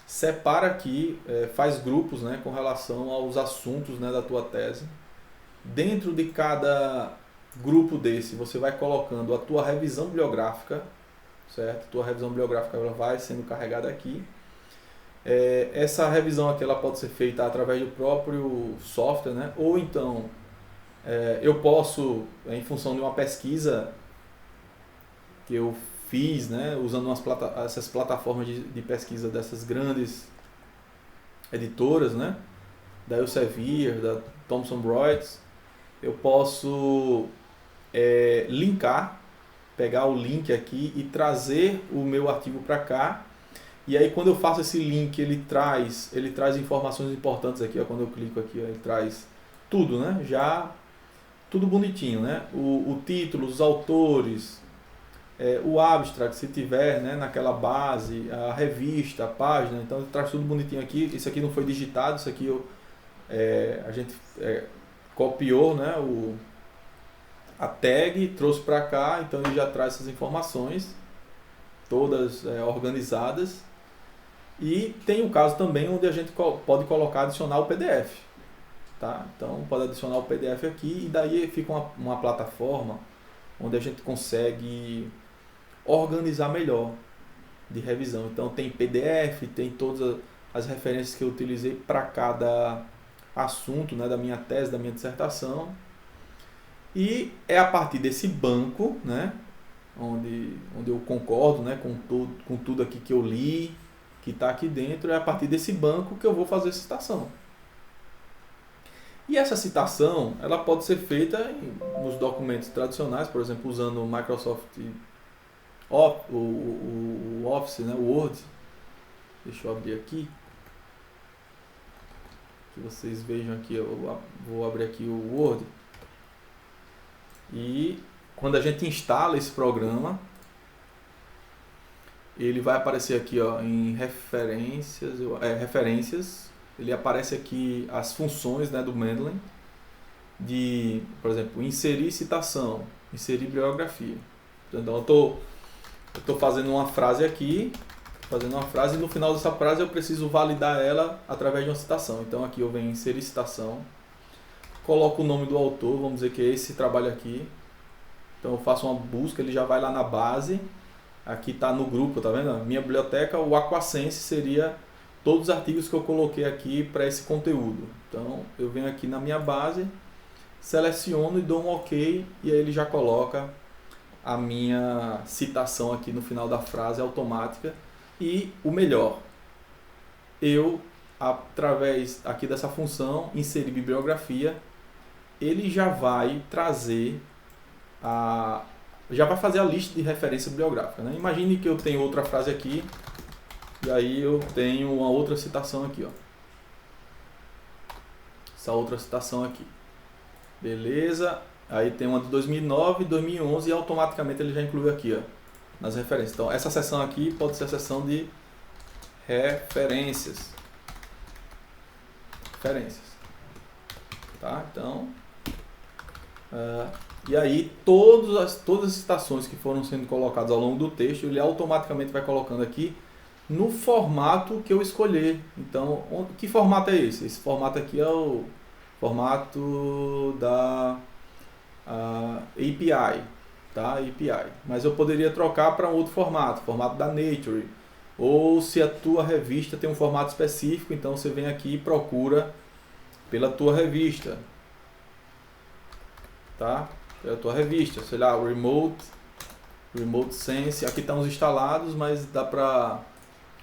separa aqui, faz grupos, né, com relação aos assuntos, né, da tua tese. Dentro de cada grupo desse, você vai colocando a tua revisão bibliográfica, certo? Tua revisão bibliográfica ela vai sendo carregada aqui. Essa revisão aqui ela pode ser feita através do próprio software, né? Ou então eu posso, em função de uma pesquisa que eu fiz, né, usando essas plataformas de pesquisa dessas grandes editoras, né, da Elsevier, da Thomson Reuters, eu posso linkar, pegar o link aqui e trazer o meu artigo para cá. E aí quando eu faço esse link, ele traz informações importantes aqui, ó, quando eu clico aqui, ó, ele traz tudo, né? Já tudo bonitinho, né? O título, os autores, o abstract, se tiver, né, naquela base, a revista, a página, então ele traz tudo bonitinho aqui. Isso aqui não foi digitado, isso aqui a gente copiou, né, a tag, trouxe para cá, então ele já traz essas informações todas organizadas. E tem o caso também onde a gente pode colocar, adicionar o PDF, tá? Então pode adicionar o PDF aqui e daí fica uma plataforma onde a gente consegue organizar melhor de revisão. Então tem PDF, tem todas as referências que eu utilizei para cada assunto, né, da minha tese, da minha dissertação. E é a partir desse banco, né, onde eu concordo, né, com tudo aqui que eu li, que está aqui dentro, é a partir desse banco que eu vou fazer citação. E essa citação ela pode ser feita nos documentos tradicionais, por exemplo, usando o Microsoft o Office, né, o Word. Deixa eu abrir aqui, que vocês vejam aqui, eu vou abrir aqui o Word. E quando a gente instala esse programa, ele vai aparecer aqui, ó, em referências. Ele aparece aqui as funções, né, do Mendeley, de, por exemplo, inserir citação, inserir bibliografia. Então eu estou fazendo uma frase aqui, e no final dessa frase eu preciso validar ela através de uma citação. Então aqui eu venho inserir citação, coloco o nome do autor, vamos dizer que é esse trabalho aqui. Então eu faço uma busca, ele já vai lá na base. Aqui está no grupo, tá vendo? Minha biblioteca, o Aquasense seria todos os artigos que eu coloquei aqui para esse conteúdo. Então eu venho aqui na minha base, seleciono e dou um OK, e aí ele já coloca a minha citação aqui no final da frase automática. E o melhor, eu, através aqui dessa função, inserir bibliografia, ele já vai trazer já vai fazer a lista de referência bibliográfica, né? Imagine que eu tenho outra frase aqui, e aí eu tenho uma outra citação aqui, ó. Essa outra citação aqui. Beleza? Aí tem uma de 2009, 2011 e automaticamente ele já incluiu aqui, ó, nas referências. Então essa seção aqui pode ser a seção de referências. Tá? Então, e aí todas as citações que foram sendo colocadas ao longo do texto, ele automaticamente vai colocando aqui no formato que eu escolher. Então, que formato é esse? Esse formato aqui é o formato da API, tá? API. Mas eu poderia trocar para um outro formato da Nature. Ou se a tua revista tem um formato específico, então você vem aqui e procura pela tua revista, tá? Pela tua revista, sei lá, o Remote Sense. Aqui estão os instalados, mas dá para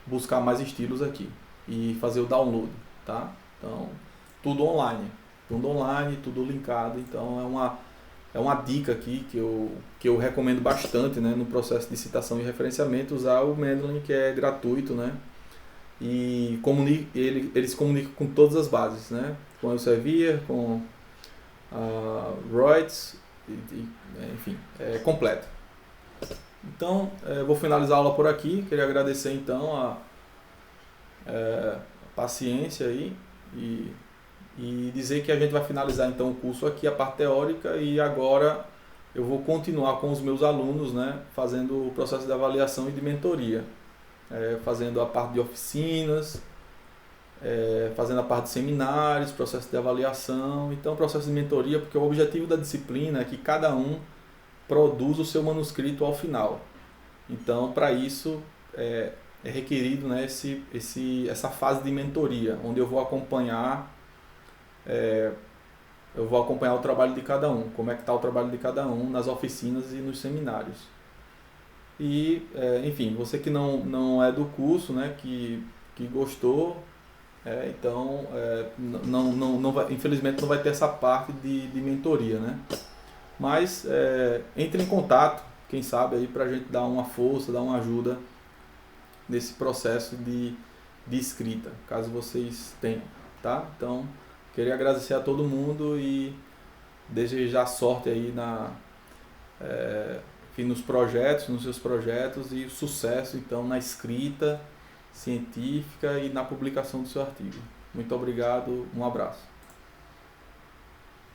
buscar mais estilos aqui e fazer o download, tá? Então, tudo online, tudo linkado. Então é uma dica aqui que eu recomendo bastante, né, no processo de citação e referenciamento, usar o Mendeley, que é gratuito, né? E ele se comunica com todas as bases, né? Com o Elsevier, com a Reuters, enfim, é completo. Então, vou finalizar a aula por aqui. Queria agradecer então a paciência aí e dizer que a gente vai finalizar então o curso aqui, a parte teórica, e agora eu vou continuar com os meus alunos, né, fazendo o processo de avaliação e de mentoria, fazendo a parte de oficinas, fazendo a parte de seminários, processo de avaliação, então processo de mentoria, porque o objetivo da disciplina é que cada um produza o seu manuscrito ao final. Então, para isso, é requerido, né, essa fase de mentoria, onde eu vou acompanhar o trabalho de cada um, como é que está o trabalho de cada um nas oficinas e nos seminários. E, enfim, você que não é do curso, né, que gostou, então, não vai, infelizmente não vai ter essa parte de mentoria, né? Mas entre em contato, quem sabe, aí para a gente dar uma força, dar uma ajuda nesse processo de escrita, caso vocês tenham, tá? Então, queria agradecer a todo mundo e desejar sorte aí enfim, nos projetos, nos seus projetos e sucesso, então, na escrita científica e na publicação do seu artigo. Muito obrigado, um abraço.